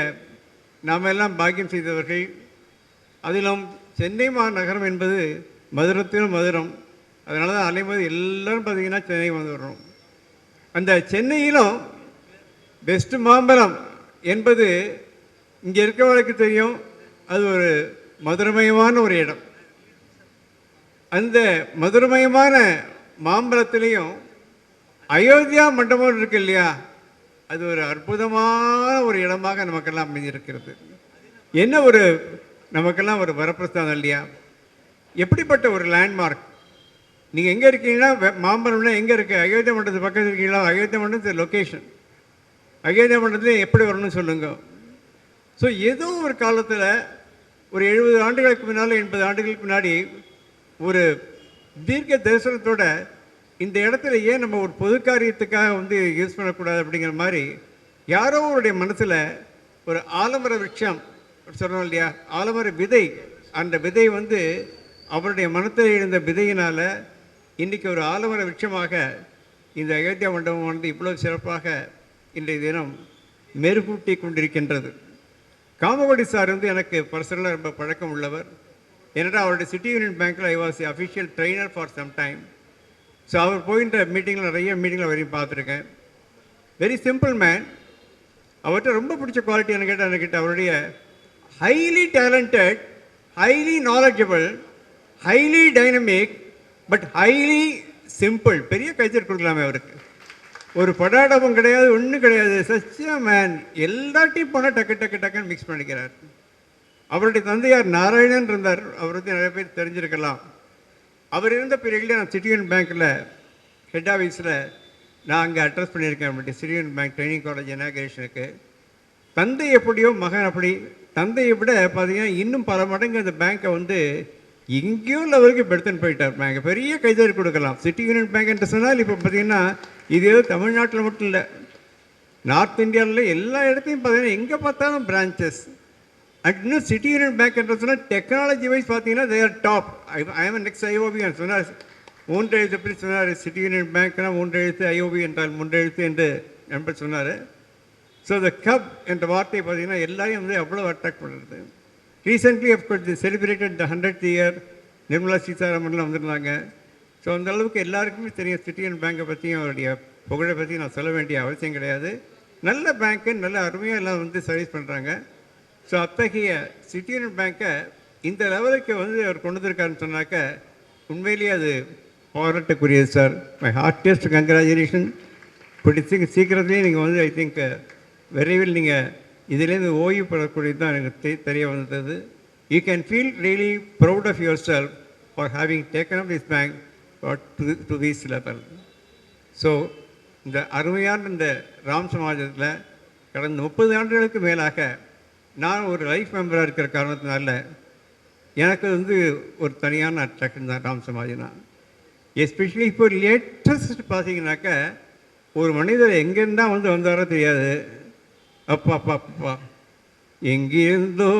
நாம் எல்லாம் பாக்கியம் செய்தவர்கள். அதிலும் சென்னை மாநகரம் என்பது மதுரத்திலும் மதுரம். அதனால தான் அலைமோது எல்லோரும் பார்த்திங்கன்னா சென்னை வந்துடுறோம். அந்த சென்னையிலும் பெஸ்ட் மாம்பழம் என்பது இங்கே இருக்கிறவர்களுக்கு தெரியும். அது ஒரு மதுரமயமான ஒரு இடம். அந்த மதுரமயமான மாம்பழத்திலையும் அயோத்தியா மண்டபம் இருக்கு இல்லையா, அது ஒரு அற்புதமான ஒரு இடமாக நமக்கெல்லாம் அமைஞ்சிருக்கிறது. என்ன ஒரு நமக்கெல்லாம் ஒரு வரப்பிரசாதம் இல்லையா. எப்படிப்பட்ட ஒரு லேண்ட்மார்க். நீங்கள் எங்கே இருக்கீங்கன்னா மாம்பழம்னா எங்கே இருக்குது? அயோத்தியா மண்டபத்து பக்கத்தில் இருக்கீங்களா? அயோத்தியா மண்டபத்து லொக்கேஷன். அயோத்தியா மண்டபத்தில் எப்படி வரணும்னு சொல்லுங்கள். ஸோ ஏதோ ஒரு காலத்தில் ஒரு 70 ஆண்டுகளுக்கு முன்னால் 80 ஆண்டுகளுக்கு முன்னாடி ஒரு தீர்க்க தரிசனத்தோட இந்த இடத்துல ஏன் நம்ம ஒரு பொது காரியத்துக்காக வந்து யூஸ் பண்ணக்கூடாது அப்படிங்கிற மாதிரி யாரோ அவருடைய மனசில் ஒரு ஆலமர விருட்சம் சொல்கிறோம் இல்லையா, ஆலமர விதை. அந்த விதை வந்து அவருடைய மனத்தில் இருந்த விதையினால் இன்றைக்கி ஒரு ஆலமர விருட்சமாக இந்த அயோத்தியா மண்டபம் வந்து இவ்வளோ சிறப்பாக இன்றைய தினம் மெருகூட்டி கொண்டிருக்கின்றது. காமகோடி சார் வந்து எனக்கு பர்சனலாக ரொம்ப பழக்கம் உள்ளவர். ஏன்னா அவருடைய சிட்டி யூனியன் பேங்க்கில் I was official trainer for some time. So அவர் போகின்ற மீட்டிங்கில் நிறைய மீட்டிங்கில் வரையும் பார்த்துருக்கேன். Very simple man. அவர்கிட்ட ரொம்ப பிடிச்ச குவாலிட்டி என்ன கேட்டால் என்கிட்ட அவருடைய highly talented, highly knowledgeable, highly dynamic, but highly simple. பெரிய கைத்தறி கொடுக்கலாமே அவருக்கு. ஒரு படாடமும் கிடையாது, ஒன்றும் கிடையாது. சச்சியா மேன். எல்லாத்தையும் போனால் டக்கு டக்கு டக்குன்னு மிக்ஸ் பண்ணிக்கிறார். அவருடைய தந்தையார் நாராயணன் இருந்தார். அவர் வந்து நிறைய பேர் தெரிஞ்சிருக்கலாம். அவர் இருந்த பீரியடில் நான் சிட்டி யூனியன் பேங்க்கில் ஹெட் ஆஃபீஸில் நான் அங்கே அட்ரஸ் பண்ணியிருக்கேன். நம்மளுடைய city union bank training college இனாகிரேஷனுக்கு. தந்தை எப்படியோ மகன் அப்படி. தந்தையை விட பார்த்தீங்கன்னா இன்னும் பல மடங்கு அந்த பேங்க்கை வந்து எங்கேயோ லெவலுக்கு எடுத்துன்னு போயிட்டார். பேங்க் பெரிய கைதறி கொடுக்கலாம். சிட்டி யூனியன் பேங்க் என்று சொன்னால் இப்போ பார்த்தீங்கன்னா இது ஏதோ தமிழ்நாட்டில் மட்டும் இல்லை, நார்த் இந்தியாவில் எல்லா இடத்தையும் பார்த்தீங்கன்னா எங்கே பார்த்தாலும் பிரான்ச்சஸ். அண்ட் இன்னும் சிட்டி யூனியன் பேங்க் என்று சொன்னால் டெக்னாலஜி வைஸ் பார்த்தீங்கன்னா they are top. I am next IOB சொன்னார். மூன்றெழுத்து எப்படி சொன்னார்? சிட்டி யூனியன் பேங்க்னா மூன்றெழுத்து, ஐஓபி என்றால் மூன்றெழுத்து என்று நண்பர் சொன்னார். ஸோ த கப் என்ற வார்த்தையை பார்த்தீங்கன்னா எல்லாரையும் வந்து அவ்வளோ அட்ராக்ட் பண்ணுறது. Recently of course the celebrated the 100th year. Nirmala சீதாராமன்லாம் வந்திருந்தாங்க. ஸோ அந்த அளவுக்கு எல்லாருக்குமே தெரியும் சிட்டி யூனியன் பேங்கை பற்றியும் அவருடைய புகழை பற்றி நான் சொல்ல வேண்டிய அவசியம் கிடையாது. நல்ல பேங்க்கு, நல்ல அருமையாக எல்லாம் வந்து சர்வீஸ் பண்ணுறாங்க. ஸோ அத்தகைய சிட்டி யூனியன் பேங்க்கை இந்த லெவலுக்கு வந்து அவர் கொண்டு வந்திருக்காருன்னு சொன்னாக்க உண்மையிலேயே அது பாராட்டுக்குரியது சார். My heartiest congratulation. இப்படி சீக்கிரத்துலேயே நீங்கள் வந்து ஐ திங்க் விரைவில் நீங்கள் இதிலேருந்து ஓய்வு பெறக்கூடியது தான் எனக்கு தெரிய வந்தது. You can feel really proud of yourself for having taken up this bank to this level. So இந்த அருமையான இந்த ராம் சமாஜத்தில் கடந்த 30 ஆண்டுகளுக்கு மேலாக நான் ஒரு லைஃப் மெம்பராக இருக்கிற காரணத்தினால எனக்கு வந்து ஒரு தனியான அட்ராக்ஷன் தான் ராம் சமாஜ்னா. எஸ்பெஷலி இப்போ லேட்டஸ்ட் பார்த்தீங்கன்னாக்க ஒரு மனிதர் எங்கேருந்தா வந்து வந்தாரோ தெரியாது. அப்பா அப்பா அப்பா எங்கிருந்தோ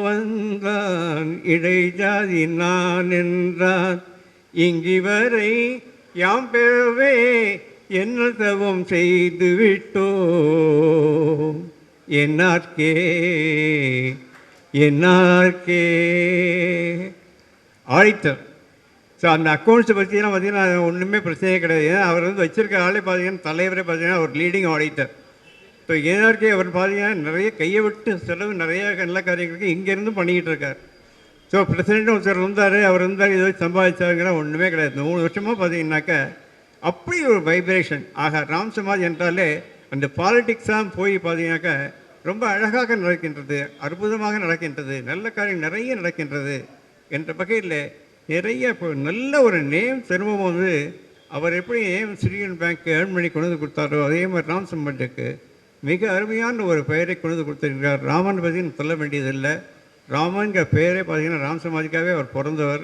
வந்தான் இடைஜாதி நான் என்றான், இங்கி வரை யாம் பெறவே என்ன தவம் செய்து விட்டோம், என்னார்க்கே என்னார்க்கே. ஆடிட்டர். ஸோ அந்த அக்கௌண்ட்ஸை பற்றிலாம் பார்த்தீங்கன்னா ஒன்றுமே பிரச்சனையே கிடையாது. ஏன்னா அவர் வந்து வச்சுருக்க ஆளே பார்த்தீங்கன்னா தலைவரே பார்த்தீங்கன்னா ஒரு லீடிங் ஆடிட்டர். ஸோ ஏனார்கே அவர் பார்த்தீங்கன்னா நிறைய கையை விட்டு செலவு நிறைய நல்ல காரியங்களுக்கு இங்கேருந்து பண்ணிக்கிட்டு இருக்கார். ஸோ பிரசிடென்ட் ஒருத்தர் இருந்தார், அவர் இருந்தார், ஏதோ சம்பாதிச்சாருங்கிற ஒன்றுமே கிடையாது. 3 வருஷமாக பார்த்தீங்கன்னாக்க அப்படி ஒரு வைப்ரேஷன். ஆக ராம் சமாஜ் என்றாலே அந்த பாலிட்டிக்ஸாக போய் பார்த்தீங்கன்னாக்கா ரொம்ப அழகாக நடக்கின்றது, அற்புதமாக நடக்கின்றது, நல்ல காரியம் நிறைய நடக்கின்றது என்ற வகையில் நிறைய இப்போ நல்ல ஒரு நேம் சிரமம் வந்து அவர் எப்படி name city union bank earn பண்ணி கொண்டு வந்து கொடுத்தாரோ அதே மாதிரி ராம் சமாஜுக்கு மிக அருமையான ஒரு பெயரை கொண்டு வந்து கொடுத்துருக்கிறார். ராமன் பற்றி சொல்ல வேண்டியதில்லை. ராமன்கிற பெயரே பார்த்தீங்கன்னா ராம் சமாஜுக்காகவே அவர் பிறந்தவர்.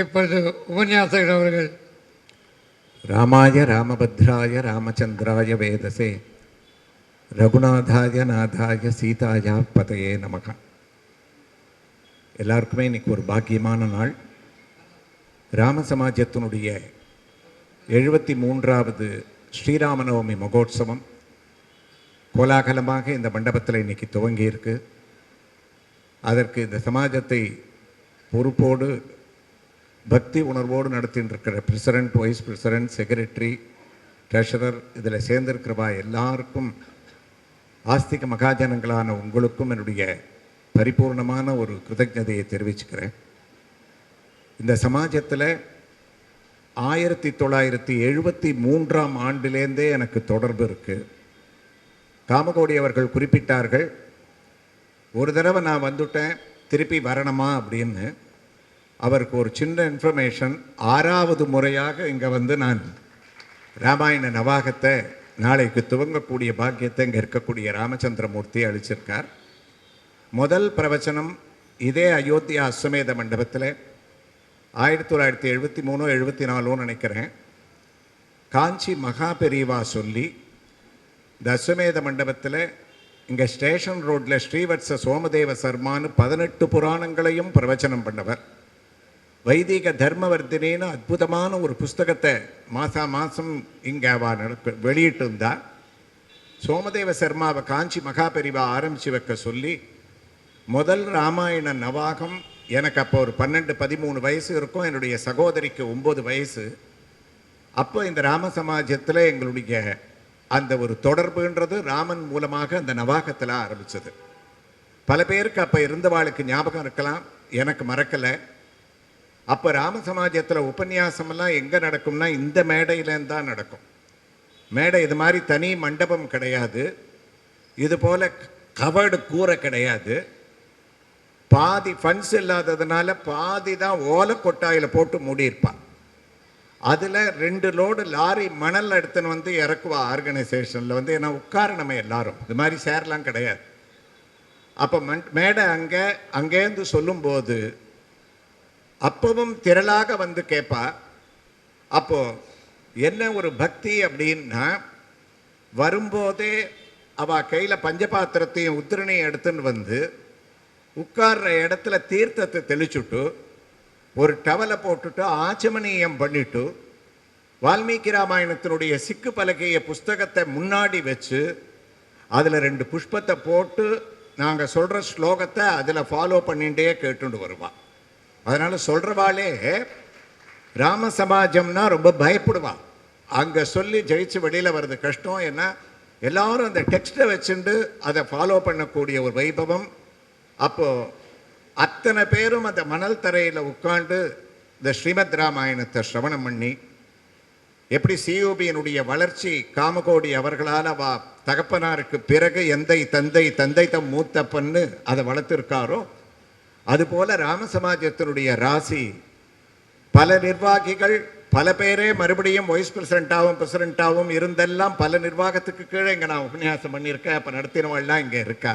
இப்பொழுது உபன்யாசகர் அவர்கள். ராமாய ராமபத்ராய ராமச்சந்திராய வேதசே ரகுநாதாய நாதாய சீதாயா பதையே நமக. எல்லாருக்குமே இன்னைக்கு ஒரு பாக்கியமான நாள். ராம சமாஜத்தினுடைய 73வது ஸ்ரீராமநவமி மகோத்சவம் கோலாகலமாக இந்த மண்டபத்தில் இன்னைக்கு துவங்கியிருக்கு. அதற்கு இந்த சமாஜத்தை பொறுப்போடு பக்தி உணர்வோடு நடத்தின்னு இருக்கிற president, vice president, secretary, treasurer, இதில் சேர்ந்திருக்கிறவா எல்லாருக்கும், ஆஸ்திக மகாஜனங்களான உங்களுக்கும் என்னுடைய பரிபூர்ணமான ஒரு கிருதஜதையை தெரிவிச்சுக்கிறேன். இந்த சமாஜத்தில் 1973ஆம் ஆண்டிலேருந்தே எனக்கு தொடர்பு இருக்குது. காமகோடி அவர்கள் குறிப்பிட்டார்கள், ஒரு தடவை நான் வந்துட்டேன், திருப்பி வரணுமா அப்படின்னு. அவருக்கு ஒரு சின்ன இன்ஃபர்மேஷன், 6வது முறையாக இங்கே வந்து நான் ராமாயண நவாகத்தை நாளைக்கு துவங்கக்கூடிய பாக்கியத்தை இங்கே இருக்கக்கூடிய ராமச்சந்திரமூர்த்தி அளிச்சிருக்கார். முதல் பிரவச்சனம் இதே அயோத்தியா அஸ்வமேத மண்டபத்தில் 1973-74 நினைக்கிறேன், காஞ்சி மகாபெரிவா சொல்லி இந்த அஸ்வமேத மண்டபத்தில் இங்கே ஸ்டேஷன் ரோட்டில் ஸ்ரீவத்ச சோமதேவ சர்மான்னு 18 புராணங்களையும் பிரவச்சனம் பண்ணவர். வைதிக தர்மவர்த்தினின்னு அற்புதமான ஒரு புஸ்தகத்தை மாதம் இங்கே வெளியிட்டு இருந்தார். சோமதேவ சர்மாவை காஞ்சி மகாபெரிவா ஆரம்பித்து வைக்க சொல்லி முதல் ராமாயண நவாகம் எனக்கு அப்போ ஒரு 12-13 வயசு இருக்கும், என்னுடைய சகோதரிக்கு 9 வயசு. அப்போ இந்த ராம சமாஜத்தில் எங்களுடைய அந்த ஒரு தொடர்புன்றது ராமன் மூலமாக அந்த நவாகத்தில் ஆரம்பித்தது. பல பேருக்கு அப்போ இருந்தவாளுக்கு ஞாபகம் இருக்கலாம், எனக்கு மறக்கலை. அப்போ ராம சமாஜத்தில் உபன்யாசமெல்லாம் எங்கே நடக்கும்னா இந்த மேடையிலேருந்து தான் நடக்கும். மேடை இது மாதிரி தனி மண்டபம் கிடையாது, இது போல் கவர்டு கூரை கிடையாது. பாதி ஃபண்ட்ஸ் இல்லாததுனால பாதி தான் ஓலை கொட்டாயில் போட்டு மூடியிருப்பான். அதில் 2 லோடு லாரி மணல் எடுத்துன்னு வந்து இறக்குவா ஆர்கனைசேஷனில் வந்து. ஏன்னா உட்கார நம்ம எல்லாரும் இது மாதிரி சேரலாம் கிடையாது. அப்போ மேடை அங்கேருந்து சொல்லும்போது அப்பவும் திரளாக வந்து கேட்பா. அப்போது என்ன ஒரு பக்தி அப்படின்னா, வரும்போதே அவள் கையில் பஞ்சபாத்திரத்தையும் உத்திரணையும் எடுத்துன்னு வந்து உட்கார்ற இடத்துல தீர்த்தத்தை தெளிச்சுட்டு ஒரு டவலை போட்டுட்டு ஆச்சமனியம் பண்ணிட்டு வால்மீகி ராமாயணத்தினுடைய சிக்கு பலகைய புஸ்தகத்தை முன்னாடி வச்சு அதில் 2 புஷ்பத்தை போட்டு நாங்கள் சொல்கிற ஸ்லோகத்தை அதில் ஃபாலோ பண்ணிகிட்டே கேட்டுட்டு வருவாள். அதனால் சொல்கிறவாளே ராம சமாஜம்னா ரொம்ப பயப்படுவாள். அங்கே சொல்லி ஜெயிச்சு வெளியில் வர்றது கஷ்டம். ஏன்னா எல்லாரும் அந்த டெக்ஸ்ட்டை வச்சுட்டு அதை ஃபாலோ பண்ணக்கூடிய ஒரு வைபவம். அப்போது அத்தனை பேரும் அந்த மணல் தரையில் உட்காண்டு இந்த ஸ்ரீமத் ராமாயணத்தை சிரவணம் பண்ணி, எப்படி சியூபியினுடைய வளர்ச்சி காமகோடி அவர்களால் தகப்பனாருக்கு பிறகு எந்தை தந்தை தம் மூத்தப்பன்னு அதை வளர்த்துருக்காரோ, அதுபோல் ராம சமாஜத்தினுடைய ராசி பல நிர்வாகிகள் பல பேரே மறுபடியும் வைஸ் பிரசிடெண்ட்டாகவும் இருந்தெல்லாம் பல நிர்வாகத்துக்கு கீழே இங்கே நான் உபன்யாசம் பண்ணியிருக்கேன். அப்போ நடத்தினவெல்லாம் இங்கே இருக்கா.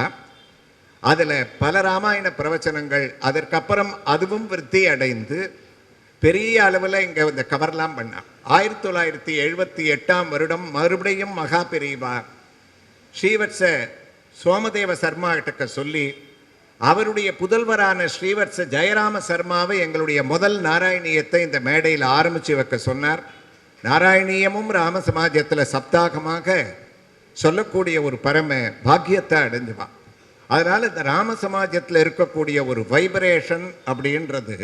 அதில் பல ராமாயண பிரவச்சனங்கள் அதற்கப்புறம் அதுவும் விருத்தி அடைந்து பெரிய அளவில் இங்கே இந்த கவர்லாம் பண்ணான். 1978ஆம் வருடம் மறுபடியும் மகாபெரிவா ஸ்ரீவத்ச சோமதேவ சர்மா கிட்ட சொல்லி அவருடைய புதல்வரான ஸ்ரீவத்ச ஜெயராம சர்மாவை எங்களுடைய முதல் நாராயணியத்தை இந்த மேடையில் ஆரம்பித்து வைக்க சொன்னார். நாராயணியமும் ராம சமாஜத்தில் சப்தாகமாக சொல்லக்கூடிய ஒரு பரம பாக்கியத்தை அடைஞ்சுவான். அதனால் இந்த ராம சமாஜத்தில் இருக்கக்கூடிய ஒரு வைப்ரேஷன் அப்படின்றது,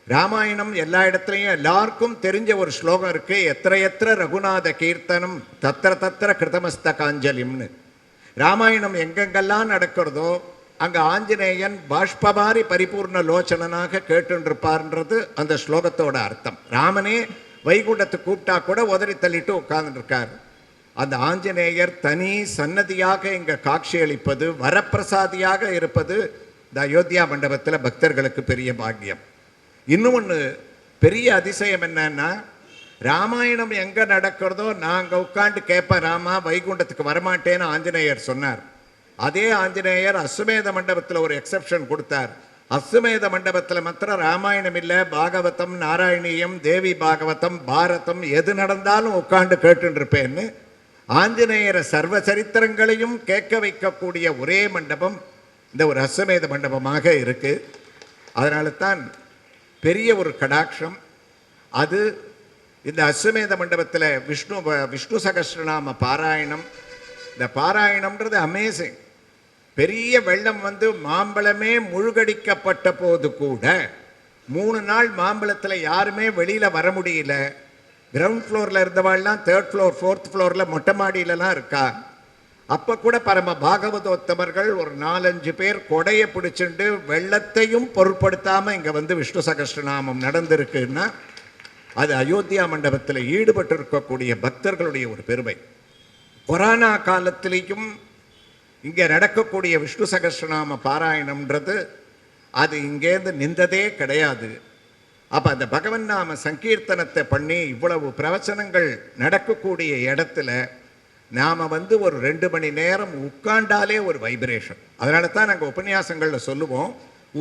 ராமாயணம் எல்லா இடத்துலையும் எல்லாருக்கும் தெரிஞ்ச ஒரு ஸ்லோகம் இருக்குது, எத்திர ரகுநாத கீர்த்தனம் தத்திர கிருதமஸ்த காஞ்சலிம்னு. ராமாயணம் எங்கெங்கெல்லாம் நடக்கிறதோ அங்கே ஆஞ்சநேயன் பாஷ்பமாரி பரிபூர்ண லோச்சனனாக கேட்டுருப்பார்ன்றது அந்த ஸ்லோகத்தோட அர்த்தம். ராமனே வைகுண்டத்தை கூப்பிட்டா கூட உதறி தள்ளிட்டு உட்கார்ந்துருக்கார். அந்த ஆஞ்சநேயர் தனி சன்னதியாக இங்கே காட்சி அளிப்பது, வரப்பிரசாதியாக இருப்பது இந்த அயோத்தியா மண்டபத்தில் பக்தர்களுக்கு பெரிய பாக்கியம். இன்னும் ஒன்று பெரிய அதிசயம் என்னன்னா, ராமாயணம் எங்கே நடக்கிறதோ நாங்கள் உட்காந்து கேட்பேன், ராமா வைகுண்டத்துக்கு வரமாட்டேன்னு ஆஞ்சநேயர் சொன்னார். அதே ஆஞ்சநேயர் அஸ்வமேத மண்டபத்தில் ஒரு எக்ஸப்ஷன் கொடுத்தார். அஸ்வமேத மண்டபத்தில் மாத்திரம் ராமாயணம் இல்லை, பாகவதம், நாராயணியம், தேவி பாகவதம், பாரதம் எது நடந்தாலும் உட்காந்து கேட்டுருப்பேன்னு ஆஞ்சநேயர சர்வ சரித்திரங்களையும் கேட்க வைக்கக்கூடிய ஒரே மண்டபம் இந்த ஒரு அஸ்வமேத மண்டபமாக இருக்கு. அதனால தான் பெரிய ஒரு கடாட்சம். அது இந்த அஸ்வமேத மண்டபத்தில் விஷ்ணு சகஸ்ரநாம பாராயணம். இந்த பாராயணம்ன்றது அமேசிங். பெரிய வெள்ளம் வந்து மாம்பழமே முழுகடிக்கப்பட்ட போது கூட 3 நாள் மாம்பழத்தில் யாருமே வெளியில் வர முடியல. கிரவுண்ட் ஃப்ளோரில் இருந்தவாள்லாம் 3rd ஃப்ளோர் 4th ஃப்ளோரில் மொட்டை மாடியிலலாம் இருக்கா. அப்போ கூட பரம பாகவதோத்தமர்கள் ஒரு 4-5 பேர் கொடையை பிடிச்சிட்டு வெள்ளத்தையும் பொருட்படுத்தாமல் இங்கே வந்து விஷ்ணு சகஸ்ரநாமம் நடந்திருக்குன்னா அது அயோத்தியா மண்டபத்தில் ஈடுபட்டு இருக்கக்கூடிய பக்தர்களுடைய ஒரு பெருமை. கொரோனா காலத்திலையும் இங்கே நடக்கக்கூடிய விஷ்ணு சகஸ்ரநாம பாராயணம்ன்றது அது இங்கேருந்து நின்றதே கிடையாது. அப்போ அந்த பகவன் நாம சங்கீர்த்தனத்தை பண்ணி இவ்வளவு பிரவச்சனங்கள் நடக்கக்கூடிய இடத்துல நாம் வந்து ஒரு 2 மணி நேரம் உட்காண்டாலே ஒரு வைப்ரேஷன். அதனால தான் நாங்கள் உபன்யாசங்களில் சொல்லுவோம்,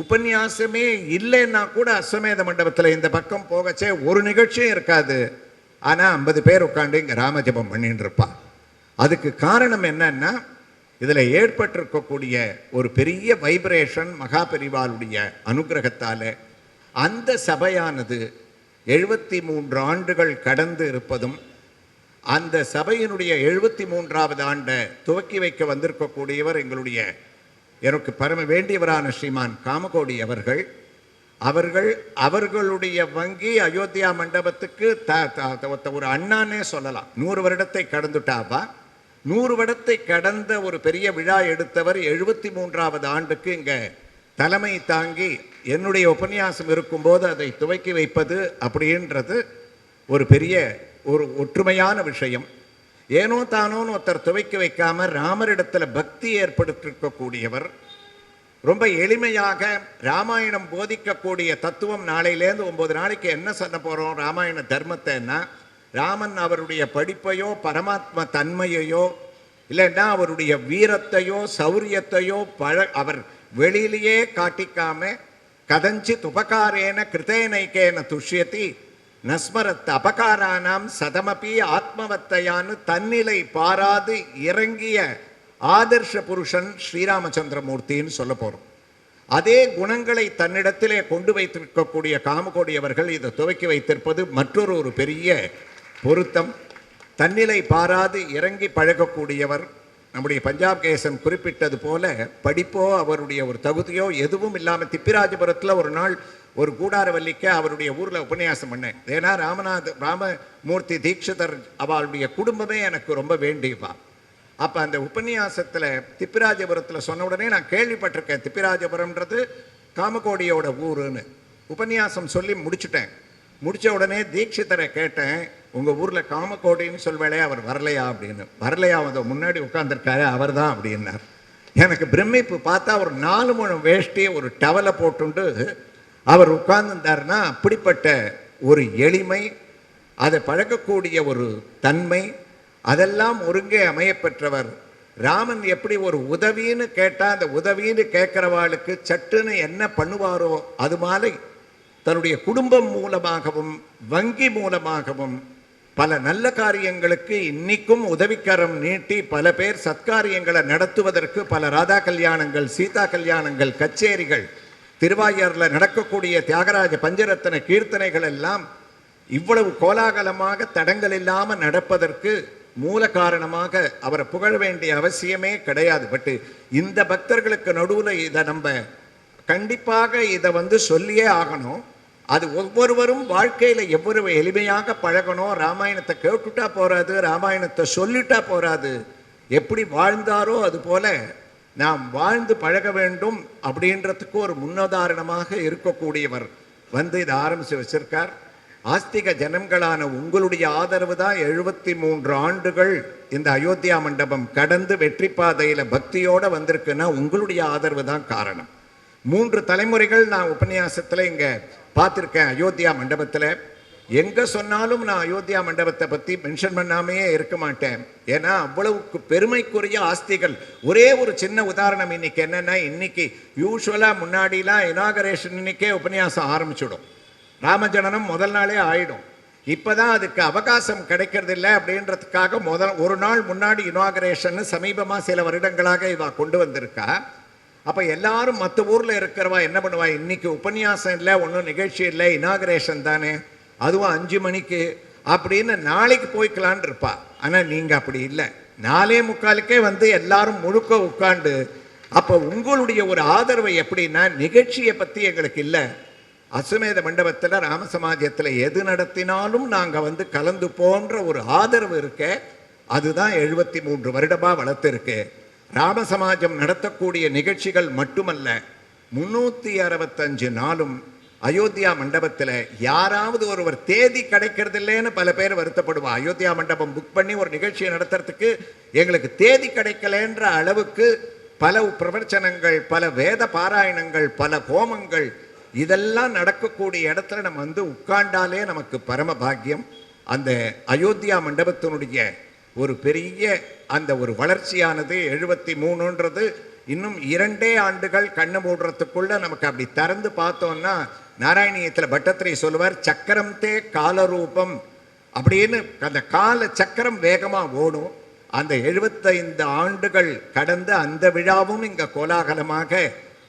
உபன்யாசமே இல்லைன்னா கூட அஸ்வமேத மண்டபத்தில் இந்த பக்கம் போகச்சே ஒரு நிகழ்ச்சியும் இருக்காது. ஆனால் 50 பேர் உட்காந்து இங்கே ராமஜபம் பண்ணிட்டு இருப்பான். அதுக்கு காரணம் என்னன்னா இதில் ஏற்பட்டிருக்கக்கூடிய ஒரு பெரிய வைப்ரேஷன் மகாபெரிவாளுடைய அனுகிரகத்தால் அந்த சபையானது 73 ஆண்டுகள் கடந்து இருப்பதும் அந்த சபையினுடைய 73வது ஆண்டை துவக்கி வைக்க வந்திருக்கக்கூடியவர் எங்களுடைய எனக்கு பரம வேண்டியவரான ஸ்ரீமான் காமகோடி அவர்களுடைய வங்கி அயோத்தியா மண்டபத்துக்கு ஒரு அண்ணானே சொல்லலாம். 100 வருடத்தை கடந்துட்டாவா. 100 வருடத்தை கடந்த ஒரு பெரிய விழா எடுத்தவர் 73வது ஆண்டுக்கு இங்கே தலைமை தாங்கி என்னுடைய உபன்யாசம் இருக்கும்போது அதை துவக்கி வைப்பது அப்படின்றது ஒரு பெரிய ஒரு ஒற்றுமையான விஷயம். ஏனோ தானோன்னு ஒருத்தர் துவக்கி வைக்காம ராமரிடத்தில் பக்தி ஏற்படுத்திருக்கக்கூடியவர். ரொம்ப எளிமையாக ராமாயணம் போதிக்கக்கூடிய தத்துவம் நாளையிலேருந்து 9 நாளைக்கு என்ன சொல்ல போகிறோம் ராமாயண தர்மத்தைன்னா, ராமன் அவருடைய படிப்பையோ பரமாத்ம தன்மையையோ இல்லைன்னா அவருடைய வீரத்தையோ சௌரியத்தையோ அவர் வெளியிலேயே காட்டிக்காம கதஞ்சித் உபகாரேன கிருதேனைக்கேன துஷ்யதி நஸ்மரத் அபகாரானாம் சதமபி ஆத்மவத்தையான்னு தன்னிலை பாராது இறங்கிய ஆதர்ஷ புருஷன் ஸ்ரீராமச்சந்திரமூர்த்தின்னு சொல்ல போகிறோம். அதே குணங்களை தன்னிடத்திலே கொண்டு வைத்திருக்கக்கூடிய காமகோடி அவர்கள் இதை துவக்கி வைத்திருப்பது மற்றொரு ஒரு பெரிய பொருத்தம். தன்னிலை பாராது இறங்கி பழகக்கூடியவர். நம்முடைய பஞ்சாப் கேசன் குறிப்பிட்டது போல படிப்போ அவருடைய ஒரு தகுதியோ எதுவும் இல்லாமல் திப்பிராஜபுரத்தில் ஒரு நாள் ஒரு கூடாரவல்லிக்க அவருடைய ஊரில் உபன்யாசம் பண்ணேன். ஏன்னா ராமமூர்த்தி தீட்சிதர் அவளுடைய குடும்பமே எனக்கு ரொம்ப வேண்டியவா. அப்போ அந்த உபன்யாசத்தில் திப்பிராஜபுரத்தில் சொன்ன உடனே நான் கேள்விப்பட்டிருக்கேன் திப்பிராஜபுரம்ன்றது காமகோடியோட ஊருன்னு. உபன்யாசம் சொல்லி முடிச்சுட்டேன். முடித்த உடனே தீட்சிதரை கேட்டேன், உங்கள் ஊரில் காமகோடின்னு சொல்வேளே அவர் வரலையா அப்படின்னு. வரலையா, அதை முன்னாடி உட்காந்துருக்காரு அவர் தான் அப்படின்னார். எனக்கு பிரமிப்பு. பார்த்தா ஒரு 4 முழம் வேஷ்டியை ஒரு டவலை போட்டுண்டு அவர் உட்கார்ந்துருந்தாருன்னா அப்படிப்பட்ட ஒரு எளிமை, அதை பழகக்கூடிய ஒரு தன்மை, அதெல்லாம் ஒருங்கே அமையப்பெற்றவர். ராமன் எப்படி ஒரு உதவின்னு கேட்டால் அந்த உதவின்னு கேட்குறவாளுக்கு சட்டுன்னு என்ன பண்ணுவாரோ அது மாதிரி தன்னுடைய குடும்பம் மூலமாகவும் வங்கி மூலமாகவும் பல நல்ல காரியங்களுக்கு இன்னைக்கும் உதவிக்கரம் நீட்டி பல பேர் சத்காரியங்களை நடத்துவதற்கு பல ராதா கல்யாணங்கள், சீதா கல்யாணங்கள், கச்சேரிகள், திருவாயூரில் நடக்கக்கூடிய தியாகராஜ பஞ்சரத்ன கீர்த்தனைகள் எல்லாம் இவ்வளவு கோலாகலமாக தடங்கள் இல்லாமல் நடப்பதற்கு மூல காரணமாக அவரை புகழ வேண்டிய அவசியமே கிடையாது. பட்டு இந்த பக்தர்களுக்கு நடுவில் இதை நம்ம கண்டிப்பாக இதை சொல்லியே ஆகணும். அது ஒவ்வொருவரும் வாழ்க்கையில் எவ்வளவு எளிமையாக பழகணும். ராமாயணத்தை கேட்டுட்டா போறாது, ராமாயணத்தை சொல்லிட்டா போறாது. எப்படி வாழ்ந்தாரோ அது போல நாம் வாழ்ந்து பழக வேண்டும் அப்படின்றதுக்கு ஒரு முன்னுதாரணமாக இருக்கக்கூடியவர் இதை ஆரம்பித்து வச்சிருக்கார். ஆஸ்திக ஜனங்களான உங்களுடைய ஆதரவு தான் 73 ஆண்டுகள் இந்த அயோத்தியா மண்டபம் கடந்து வெற்றி பாதையில் பக்தியோடு வந்திருக்குன்னா உங்களுடைய ஆதரவு தான் காரணம். 3 தலைமுறைகள் நான் உபன்யாசத்தில் இங்கே பார்த்துருக்கேன். அயோத்தியா மண்டபத்தில் எங்கே சொன்னாலும் நான் அயோத்தியா மண்டபத்தை பற்றி மென்ஷன் பண்ணாமையே இருக்க மாட்டேன். ஏன்னா அவ்வளவுக்கு பெருமைக்குரிய ஆஸ்திகள். ஒரே ஒரு சின்ன உதாரணம் இன்னைக்கு என்னென்னா, இன்னைக்கு யூஸ்வலாக முன்னாடிலாம் இனாகரேஷன் இன்னைக்கே உபன்யாசம் ஆரம்பிச்சுடும், ராமஜனனம் முதல் நாளே ஆயிடும். இப்போ தான் அதுக்கு அவகாசம் கிடைக்கிறதில்ல அப்படின்றதுக்காக ஒரு நாள் முன்னாடி இனாகரேஷன் சமீபமாக சில வருடங்களாக இவ கொண்டு வந்திருக்கா. அப்போ எல்லாரும் மற்ற ஊரில் இருக்கிறவா என்ன பண்ணுவா, இன்னைக்கு உபன்யாசம் இல்லை, ஒன்றும் நிகழ்ச்சி இல்லை, இனாகரேஷன் தானே, அதுவும் 5 மணிக்கு அப்படின்னு நாளைக்கு போய்க்கலான் இருப்பா. ஆனால் நீங்கள் அப்படி இல்லை, 4:45 வந்து எல்லாரும் முழுக்க உட்காண்டு. அப்போ உங்களுடைய ஒரு ஆதரவை எப்படின்னா, நிகழ்ச்சியை பற்றி எங்களுக்கு இல்லை, அஸ்வமேத மண்டபத்தில் ராமசமாஜத்தில் எது நடத்தினாலும் நாங்கள் வந்து கலந்து போன்ற ஒரு ஆதரவு இருக்க, அதுதான் 73 வருடமாக வளர்த்துருக்கு. ராமசமாஜம் நடத்தக்கூடிய நிகழ்ச்சிகள் மட்டுமல்ல, 365 நாளும் அயோத்தியா மண்டபத்தில் யாராவது ஒருவர் தேதி கிடைக்கிறதில்லைன்னு பல பேர் வருத்தப்படுவா. அயோத்தியா மண்டபம் புக் பண்ணி ஒரு நிகழ்ச்சியை நடத்துறதுக்கு எங்களுக்கு தேதி கிடைக்கலன்ற அளவுக்கு பல பிரவச்சனங்கள், பல வேத பாராயணங்கள், பல ஹோமங்கள், இதெல்லாம் நடக்கக்கூடிய இடத்துல நம்ம வந்து உட்கார்ந்தாலே நமக்கு பரம பாக்கியம். அந்த அயோத்தியா மண்டபத்தினுடைய ஒரு பெரிய அந்த ஒரு வளர்ச்சியானது 73ன்றது இன்னும் 2 ஆண்டுகள் கண்ணு மூடுறதுக்குள்ள நமக்கு அப்படி திறந்து பார்த்தோம்னா, நாராயணியத்தில் பட்டத்திரி சொல்லுவார், சக்கரம் தே காலரூபம் அப்படின்னு. அந்த கால சக்கரம் வேகமாக ஓடும். அந்த 75 ஆண்டுகள் கடந்த அந்த விழாவும் இங்கே கோலாகலமாக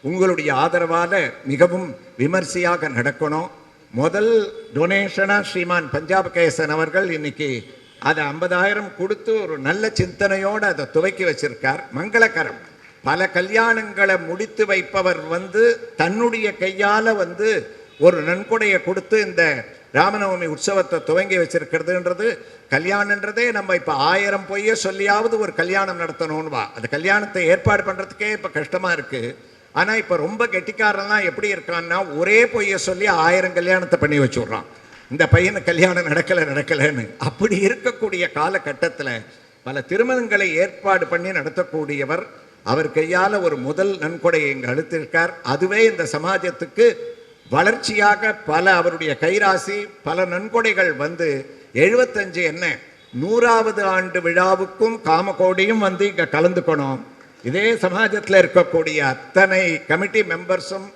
உங்களுடைய ஆதரவால் மிகவும் விமர்சையாக நடக்கணும். முதல் டொனேஷனாக ஸ்ரீமான் பஞ்சாப் கேசன் அவர்கள் இன்னைக்கு அதை 50,000 கொடுத்து ஒரு நல்ல சிந்தனையோடு அதை துவக்கி வச்சிருக்கார். மங்களகரம். பல கல்யாணங்களை முடித்து வைப்பவர் வந்து தன்னுடைய கையால் வந்து ஒரு நன்கொடையை கொடுத்து இந்த ராமநவமி உற்சவத்தை துவங்கி வச்சிருக்கிறதுன்றது, கல்யாணன்றதே நம்ம இப்போ 1000 பொய்ய சொல்லியாவது ஒரு கல்யாணம் நடத்தணும்னுவா. அந்த கல்யாணத்தை ஏற்பாடு பண்ணுறதுக்கே இப்போ கஷ்டமாக இருக்குது. ஆனால் இப்போ ரொம்ப கெட்டிக்காரெல்லாம் எப்படி இருக்கான்னா, ஒரே பொய்யை சொல்லி 1000 கல்யாணத்தை பண்ணி வச்சுட்றான். இந்த பையனுக்கு கல்யாணம் நடக்கலைன்னு. அப்படி இருக்கக்கூடிய காலகட்டத்தில் பல திருமணங்களை ஏற்பாடு பண்ணி நடத்தக்கூடியவர். அவர் கையால் ஒரு முதல் நன்கொடையை இங்கே அளித்திருக்கார். அதுவே இந்த சமாஜத்துக்கு வளர்ச்சியாக பல அவருடைய கைராசி பல நன்கொடைகள் வந்து 75 என்ன 100வது ஆண்டு விழாவுக்கும் காமகோடியும் வந்து இங்கே கலந்துக்கணும். இதே சமாஜத்தில் இருக்கக்கூடிய அத்தனை கமிட்டி மெம்பர்ஸும்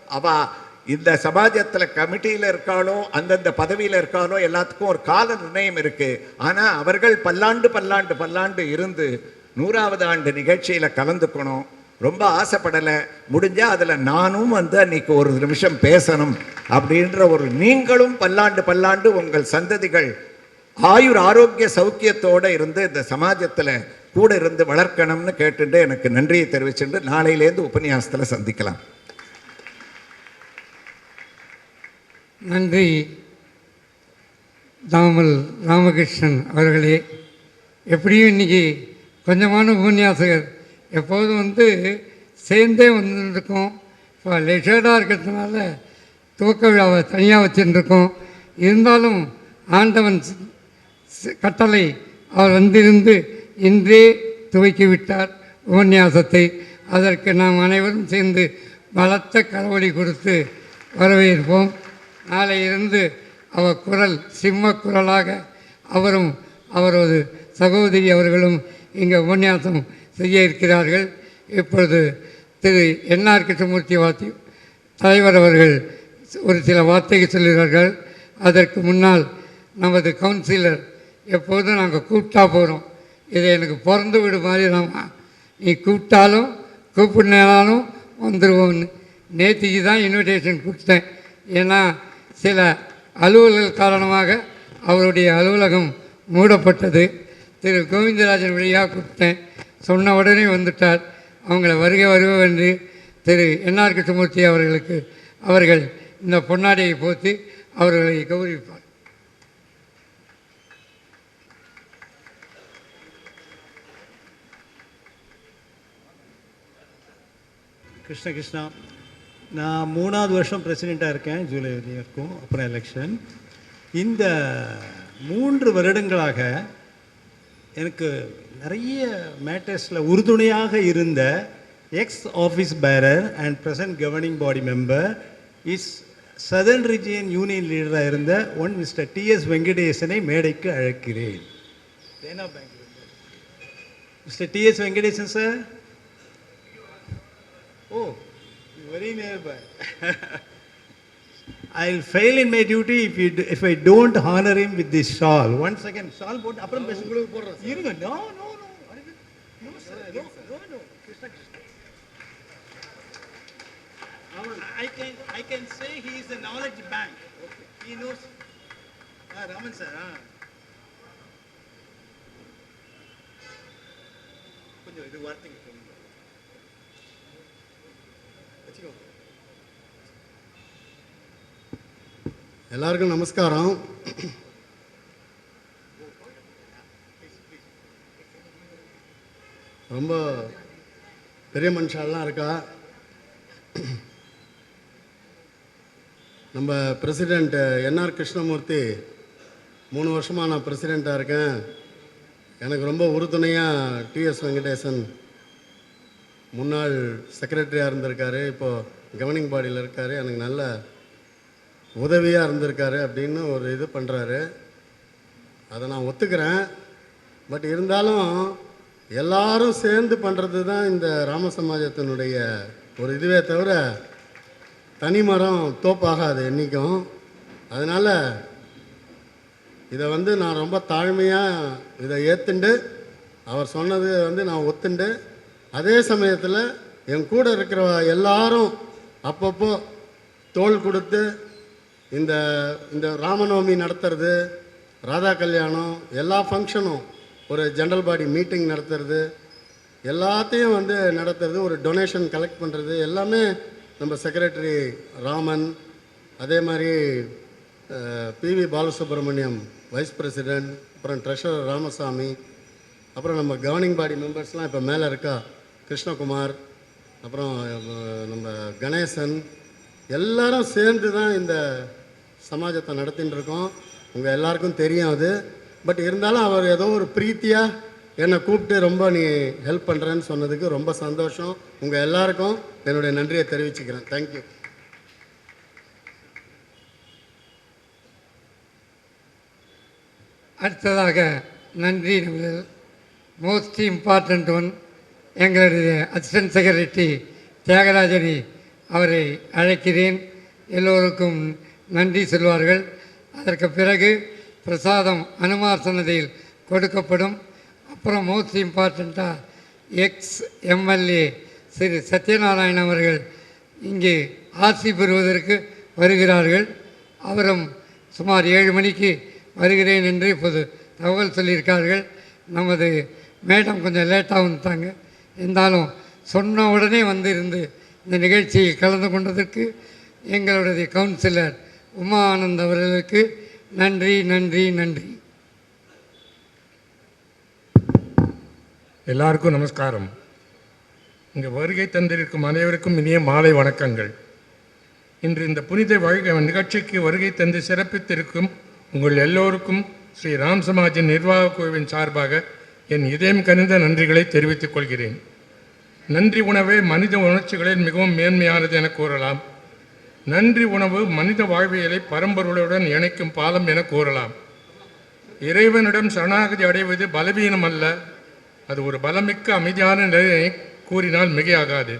இந்த சமாஜத்தில் கமிட்டியில் இருக்காளோ அந்தந்த பதவியில் இருக்காளோ எல்லாத்துக்கும் ஒரு கால நிர்ணயம் இருக்குது. ஆனால் அவர்கள் பல்லாண்டு இருந்து 100வது ஆண்டு நிகழ்ச்சியில் கலந்துக்கணும். ரொம்ப ஆசைப்படலை. முடிஞ்சால் அதில் நானும் வந்து அன்றைக்கி ஒரு நிமிஷம் பேசணும் அப்படின்ற ஒரு, நீங்களும் பல்லாண்டு உங்கள் சந்ததிகள் ஆயுர் ஆரோக்கிய சௌக்கியத்தோடு இருந்து இந்த சமாஜத்தில் கூட இருந்து வளர்க்கணும்னு கேட்டுட்டு எனக்கு நன்றியை தெரிவிச்சுட்டு நாளையிலேருந்து உபன்யாசத்தில் சந்திக்கலாம். நன்றி தாமல் ராமகிருஷ்ணன் அவர்களே. எப்படியும் இன்றைக்கி கொஞ்சமான உபன்யாசகர் எப்போதும் வந்து சேர்ந்தே வந்துருக்கோம். இப்போ லெஷர்டாக இருக்கிறதுனால துவக்க விழாவை தனியாக வச்சுருக்கோம். இருந்தாலும் ஆண்டவன் கட்டளை அவர் வந்திருந்து இன்றே துவக்கிவிட்டார் உபன்யாசத்தை. அதற்கு நாம் அனைவரும் சேர்ந்து பலத்த கரவொலி கொடுத்து வரவேற்போம். நாளையிலிருந்து அவர் குரல் சிம்ம குரலாக அவரும் அவரது சகோதரி அவர்களும் இங்கே உபன்யாசம் செய்ய இருக்கிறார்கள். இப்பொழுது திரு என்ஆர் கிருஷ்ணமூர்த்தி தலைவர் அவர்கள் ஒரு சில வார்த்தைகள் சொல்கிறார்கள். அதற்கு முன்னால் நமது கவுன்சிலர் எப்போதும் நாங்கள் கூப்பிட்டா போகிறோம், இதை எனக்கு பிறந்து விடு மாதிரி நீ கூப்பிட்டாலும் கூப்பிடனாலும் வந்துடுவோம்னு. நேற்றுக்கு தான் இன்விடேஷன் கொடுத்தேன். ஏன்னா சில அலுவல்கள் காரணமாக அவருடைய அலுவலகம் மூடப்பட்டது. திரு கோவிந்தராஜன் வழியாக கொடுத்தேன். சொன்ன உடனே வந்துட்டார். அவங்கள வருக என்று திரு என்ஆர் கிருஷ்ணமூர்த்தி அவர்கள் இந்த பொன்னாடியை போற்றி அவர்களை கௌரவிப்பார். கிருஷ்ணா, நான் 3வது வருஷம் பிரசிடெண்ட்டாக இருக்கேன். ஜூலை வரைக்கும், அப்புறம் எலெக்ஷன். இந்த 3 வருடங்களாக எனக்கு நிறைய மேட்டர்ஸில் உறுதுணையாக இருந்த ex office bearer and present governing body member is southern region union லீடராக இருந்த மிஸ்டர் டிஎஸ் வெங்கடேசனை மேடைக்கு அழைக்கிறேன். Dena bank mister TS Venkatesan sir. Oh, very nearby. I'll fail in my duty if I don't honor him with this shawl. One second, shawl போட்டு அப்புறம் பேச உங்களுக்கு போடுறேன். இருங்க. No. No sir. No. Krishna. I can say he is the knowledge bank. Okay. He knows. Raman sir. கொஞ்சம் இது வார்த்தைங்க வச்சுக்கோ. எல்லாருக்கும் நமஸ்காரம். ரொம்ப பெரிய மனுஷாலாம் இருக்கா. நம்ம பிரசிடெண்ட் என்ஆர் கிருஷ்ணமூர்த்தி 3 வருஷமாக நான் பிரசிடெண்ட்டாக இருக்கேன். எனக்கு ரொம்ப உறுதுணையாக டிஎஸ் வெங்கடேசன் முன்னாள் செக்ரட்டரியாக இருந்திருக்காரு, இப்போது கவர்னிங் பாடியில் இருக்கார். எனக்கு நல்ல உதவியாக இருந்திருக்காரு அப்படின்னு ஒரு இது பண்ணுறாரு. அதை நான் ஒத்துக்கிறேன். பட் இருந்தாலும் எல்லாரும் சேர்ந்து பண்ணுறது தான் இந்த ராம சமாஜத்தினுடைய ஒரு இதுவே தவிர தனி மரம் தோப்பாகாது என்றைக்கும். அதனால் இதை நான் ரொம்ப தாழ்மையாக இதை ஏற்றுண்டு அவர் சொன்னது நான் ஒத்துண்டு, அதே சமயத்தில் என் கூட இருக்கிற எல்லாரும் அப்பப்போ தோள் கொடுத்து இந்த இந்த ராமநவமி நடத்துறது, ராதா கல்யாணம், எல்லா ஃபங்க்ஷனும், ஒரு ஜென்ரல் பாடி மீட்டிங் நடத்துறது, எல்லாத்தையும் நடத்துறது, ஒரு டொனேஷன் கலெக்ட் பண்ணுறது எல்லாமே நம்ம செக்ரட்டரி ராமன், அதே மாதிரி பிவி பாலசுப்ரமணியம் வைஸ் பிரசிடெண்ட், அப்புறம் ட்ரெஷரர் ராமசாமி, அப்புறம் நம்ம கவர்னிங் பாடி மெம்பர்ஸ்லாம் இப்போ மேலே இருக்கா, கிருஷ்ணகுமார், அப்புறம் நம்ம கணேசன், எல்லாரும் சேர்ந்து தான் இந்த சமாஜத்தை நடத்தின்னு இருக்கோம். உங்கள் எல்லாருக்கும் தெரியும் அது. பட் இருந்தாலும் அவர் ஏதோ ஒரு பிரீத்தியாக என்னை கூப்பிட்டு ரொம்ப நீ ஹெல்ப் பண்ணுறேன்னு சொன்னதுக்கு ரொம்ப சந்தோஷம். உங்கள் எல்லாருக்கும் என்னுடைய நன்றியை தெரிவிச்சுக்கிறேன். தேங்க்யூ. அடுத்ததாக நன்றி. மோஸ்ட் இம்பார்ட்டண்ட் ஒன், எங்களுடைய அசிஸ்டன்ட் செக்ரட்டரி தியாகராஜனி அவரை அழைக்கிறேன். எல்லோருக்கும் நன்றி சொல்வார்கள். அதற்கு பிறகு பிரசாதம் அனுமார் சன்னதியில் கொடுக்கப்படும். அப்புறம் மோஸ்ட் இம்பார்ட்டண்ட்டாக எக்ஸ் எம்எல்ஏ திரு சத்யநாராயணன் அவர்கள் இங்கே ஆசி பெறுவதற்கு வருகிறார்கள். அவரும் சுமார் 7 மணிக்கு வருகிறேன் என்று இப்போது தகவல் சொல்லியிருக்கார்கள். நமது மேடம் கொஞ்சம் லேட்டாக வந்துட்டாங்க. இருந்தாலும் சொன்ன உடனே இருந்து இந்த நிகழ்ச்சியில் கலந்து கொண்டதற்கு எங்களுடைய கவுன்சிலர் உமா ஆனந்த் அவர்களுக்கு நன்றி நன்றி நன்றி. எல்லாருக்கும் நமஸ்காரம். இங்கே வருகை தந்திருக்கும் அனைவருக்கும் இனிய மாலை வணக்கங்கள். இன்று இந்த புனித நிகழ்ச்சிக்கு வருகை தந்து சிறப்பித்திருக்கும் உங்கள் எல்லோருக்கும் ஸ்ரீ ராம் சமாஜின் நிர்வாக குழுவின் சார்பாக என் இதயம் கனிந்த நன்றிகளை தெரிவித்துக் கொள்கிறேன். நன்றி உணவே மனித உணர்ச்சிகளில் மிகவும் மேன்மையானது என கூறலாம். நன்றி உணவு மனித வாழ்வியலை பரம்பொருளுடன் இணைக்கும் பாலம் என கூறலாம். இறைவனிடம் சரணாகதி அடைவது பலவீனம் அல்ல, அது ஒரு பலமிக்க அமைதியான நிலையை கூறினால் மிகையாகாது.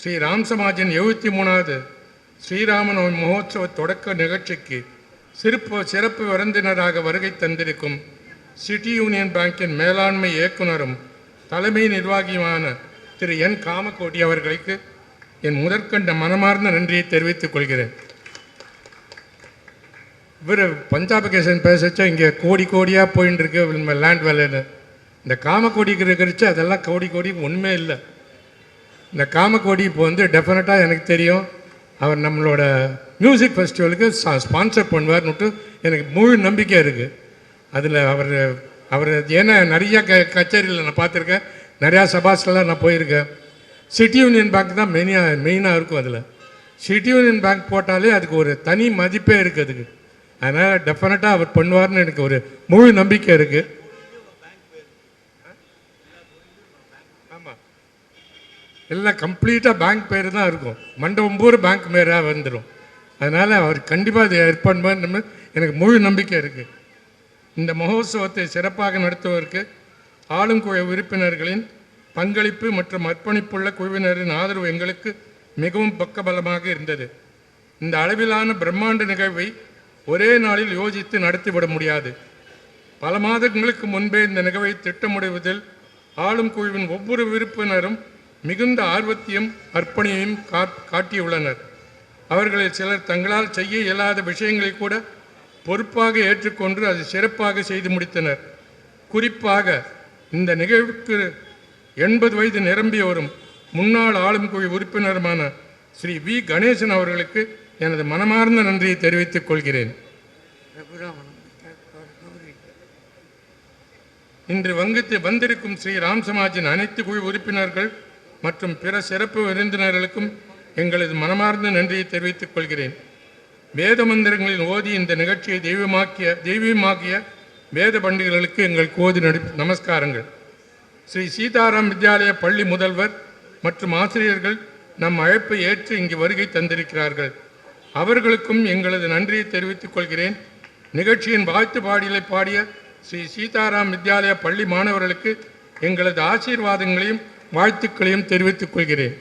ஸ்ரீ ராம் சமாஜின் 73வது ஸ்ரீராமநவமி மகோத்சவ தொடக்க நிகழ்ச்சிக்கு சிறப்பு விருந்தினராக வருகை தந்திருக்கும் சிட்டி யூனியன் பேங்கின் மேலாண்மை இயக்குனரும் தலைமை நிர்வாகியுமான திரு என் காமகோடி அவர்களுக்கு என் முதற்கண்ட மனமார்ந்த நன்றியை தெரிவித்துக் கொள்கிறேன். இவர் பஞ்சாப் கேசன் பேசச்சா இங்கே கோடியாக போயின்னு இருக்கு லேண்ட் வேலைன்னு. இந்த காமக்கோடிக்கு இருக்கிறச்சு அதெல்லாம் கோடி ஒன்றுமே இல்லை. இந்த காமக்கோடி இப்போ டெஃபினட்டாக எனக்கு தெரியும் அவர் நம்மளோட மியூசிக் ஃபெஸ்டிவலுக்கு ஸ்பான்சர் பண்ணுவார்னுட்டு எனக்கு முழு நம்பிக்கை இருக்குது. அதில் அவர் ஏன்னா நிறையா கச்சேரியில் நான் பார்த்துருக்கேன், நிறையா சபாஸ்லாம் நான் போயிருக்கேன். சிட்டி யூனியன் பேங்க் தான் மெயினாக இருக்கும். அதில் சிட்டி யூனியன் பேங்க் போட்டாலே அதுக்கு ஒரு தனி மதிப்பே இருக்குது அதுக்கு. அதனால் டெஃபினட்டாக அவர் பண்ணுவார்னு எனக்கு ஒரு முழு நம்பிக்கை இருக்குது. ஆமாம், எல்லாம் கம்ப்ளீட்டாக பேங்க் பேர் தான் இருக்கும். மண்டபம் பூரா பேங்க் பேராக வந்துடும். அதனால் அவர் கண்டிப்பாக அதை ஏற்பாடு எனக்கு முழு நம்பிக்கை இருக்குது. இந்த மகோத்சவத்தை சிறப்பாக நடத்துவதற்கு ஆளும் குழு உறுப்பினர்களின் பங்களிப்பு மற்றும் அர்ப்பணிப்புள்ள குழுவினரின் ஆதரவு எங்களுக்கு மிகவும் பக்கபலமாக இருந்தது. இந்த அளவிலான பிரம்மாண்ட நிகழ்வை ஒரே நாளில் யோசித்து நடத்திவிட முடியாது. பல மாதங்களுக்கு முன்பே இந்த நிகழ்வை திட்டமிடுவதில் ஆளும் குழுவின் ஒவ்வொரு உறுப்பினரும் மிகுந்த ஆர்வத்தையும் அர்ப்பணியையும் காட்டியுள்ளனர். அவர்களில் சிலர் தங்களால் செய்ய இயலாத விஷயங்களை கூட பொறுப்பாக ஏற்றுக்கொண்டு அதை சிறப்பாக செய்து முடித்தனர். குறிப்பாக இந்த நிகழ்வுக்கு 80 வயது நிரம்பிய வரும் முன்னாள் ஆளும் குழு உறுப்பினருமான ஸ்ரீ வி கணேசன் அவர்களுக்கு எனது மனமார்ந்த நன்றியை தெரிவித்துக் கொள்கிறேன். இன்று வந்திருக்கும் ஸ்ரீ ராம் சமாஜின் அனைத்து குழு உறுப்பினர்கள் மற்றும் பிற சிறப்பு விருந்தினர்களுக்கும் எங்களது மனமார்ந்த நன்றியை தெரிவித்துக் கொள்கிறேன். வேத மந்திரங்களில் ஓதி இந்த நிகழ்ச்சியை தெய்வீகமாக்கிய வேத பண்டிதர்களுக்கு எங்கள் கோதி நமஸ்காரங்கள். ஸ்ரீ சீதாராம் வித்யாலய பள்ளி முதல்வர் மற்றும் ஆசிரியர்கள் நம் அழைப்பை ஏற்று இங்கு வருகை தந்திருக்கிறார்கள். அவர்களுக்கும் எங்களது நன்றியை தெரிவித்துக் கொள்கிறேன். நிகழ்ச்சியின் வாழ்த்து பாடலை பாடிய ஸ்ரீ சீதாராம் வித்யாலய பள்ளி மாணவர்களுக்கு எங்களது ஆசீர்வாதங்களையும் வாழ்த்துக்களையும் தெரிவித்துக் கொள்கிறேன்.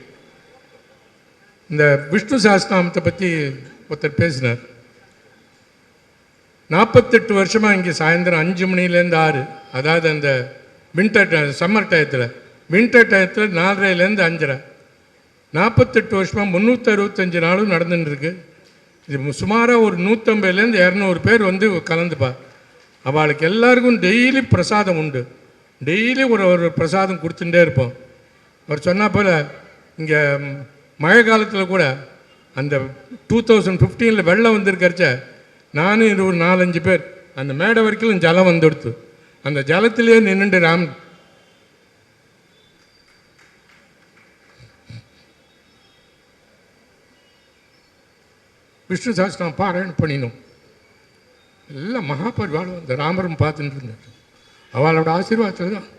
இந்த விஷ்ணு சாஸ்திரநாமத்தை பற்றி ஒருத்தர் பேசினார். 48 வருஷமாக இங்கே சாயந்தரம் 5 மணிலேருந்து 6, அதாவது அந்த சம்மர் டயத்தில், வின்டர் டயத்தில் 4:30லேருந்து 5:30, 48 வருஷமாக 365 நாளும் நடந்துட்டுருக்கு. இது சுமாராக ஒரு 150லேருந்து 200 பேர் வந்து கலந்துப்பா. அவளுக்கு எல்லாருக்கும் டெய்லி பிரசாதம் உண்டு. டெய்லி ஒரு பிரசாதம் கொடுத்துட்டே இருப்போம். அவர் சொன்னால் போல் இங்கே மழை காலத்தில் கூட அந்த 2015 வெள்ளம் வந்திருக்கிறச்ச நானும் ஒரு 4-5 பேர் அந்த மேடை வரைக்கும் ஜலம் வந்துடுத்து. அந்த ஜலத்திலே நின்றுட்டு விஷ்ணு சாஸ்திரம் பாராயணம் பண்ணினோம். எல்லாம் மகாபரிவாரம் அந்த ராமரும் பார்த்துட்டு இருந்தார். அவளோட ஆசீர்வாதத்தில் தான்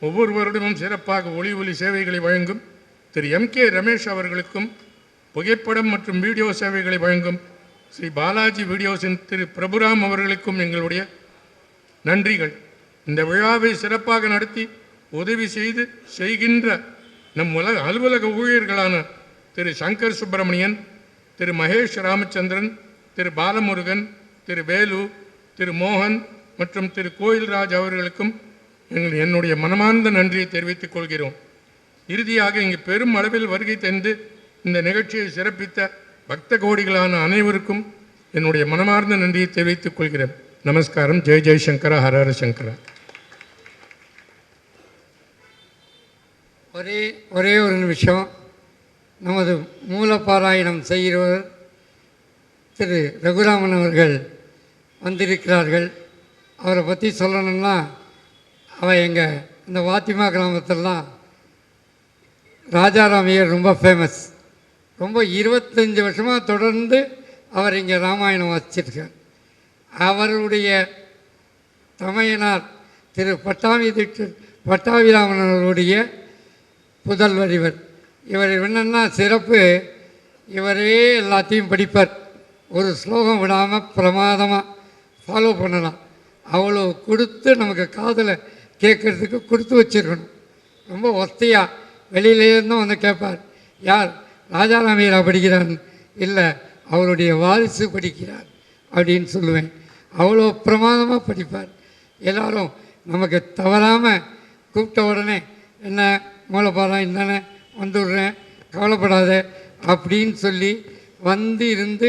ஒவ்வொரு வருடமும் சிறப்பாக ஒளி சேவைகளை வழங்கும் திரு M.K. ரமேஷ் அவர்களுக்கும் புகைப்படம் மற்றும் வீடியோ சேவைகளை வழங்கும் ஸ்ரீ பாலாஜி வீடியோஸின் திரு பிரபுராம் அவர்களுக்கும் எங்களுடைய நன்றிகள். இந்த விழாவை சிறப்பாக நடத்தி உதவி செய்கின்ற நம் அலுவலக ஊழியர்களான திரு சங்கர் சுப்பிரமணியன், திரு மகேஷ் ராமச்சந்திரன், திரு பாலமுருகன், திரு வேலு, திரு மோகன் மற்றும் திரு கோயில்ராஜ் அவர்களுக்கும் என்னுடைய மனமார்ந்த நன்றியை தெரிவித்துக் கொள்கிறோம். இறுதியாக இங்கு பெரும் அளவில் வருகை தந்து இந்த நிகழ்ச்சியை சிறப்பித்த பக்த கோடிகளான அனைவருக்கும் என்னுடைய மனமார்ந்த நன்றியை தெரிவித்துக் கொள்கிறேன். நமஸ்காரம். ஜெய் ஜெய் சங்கரா, ஹரஹர சங்கரா. ஒரே ஒரு நிமிஷம். நமது மூலப்பாராயணம் செய்கிறவர் திரு ரகுராமன் அவர்கள் வந்திருக்கிறார்கள். அவரை பற்றி சொல்லணும்னா எங்கள் இந்த வாத்திமா கிராமத்திலலாம் ராஜாராமையர் ரொம்ப ஃபேமஸ். ரொம்ப 25 வருஷமாக தொடர்ந்து அவர் இங்கே ராமாயணம் வாசிச்சிருக்கார். அவருடைய தமையனார் திரு பட்டாபிராமன் அவருடைய புதல்வர் இவர் என்னென்னா சிறப்பு, இவரே எல்லாத்தையும் படிப்பார். ஒரு ஸ்லோகம் விடாமல் பிரமாதமாக ஃபாலோ பண்ணலாம். அவ்வளோ கொடுத்து நமக்கு காதில் கேட்குறதுக்கு கொடுத்து வச்சுருக்கணும். ரொம்ப ஒத்தையாக வெளியிலேருந்தும் வந்து கேட்பார், யார் ராஜாராமையரா படிக்கிறான், இல்லை அவருடைய வாரிசு படிக்கிறார் அப்படின்னு சொல்லுவேன். அவ்வளோ பிரமாதமாக படிப்பார். எல்லோரும் நமக்கு தவறாமல் கூப்பிட்ட உடனே என்ன மூலப்பாராயணம் தானே வந்துவிடுறேன், கவலைப்படாத அப்படின்னு சொல்லி இருந்து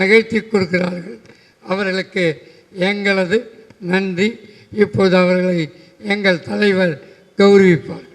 நிகழ்த்தி கொடுக்கிறார்கள். அவர்களுக்கு எங்களது நன்றி. இப்போது அவர்களை எங்கள் தலைவர் கௌரவிப்பார்.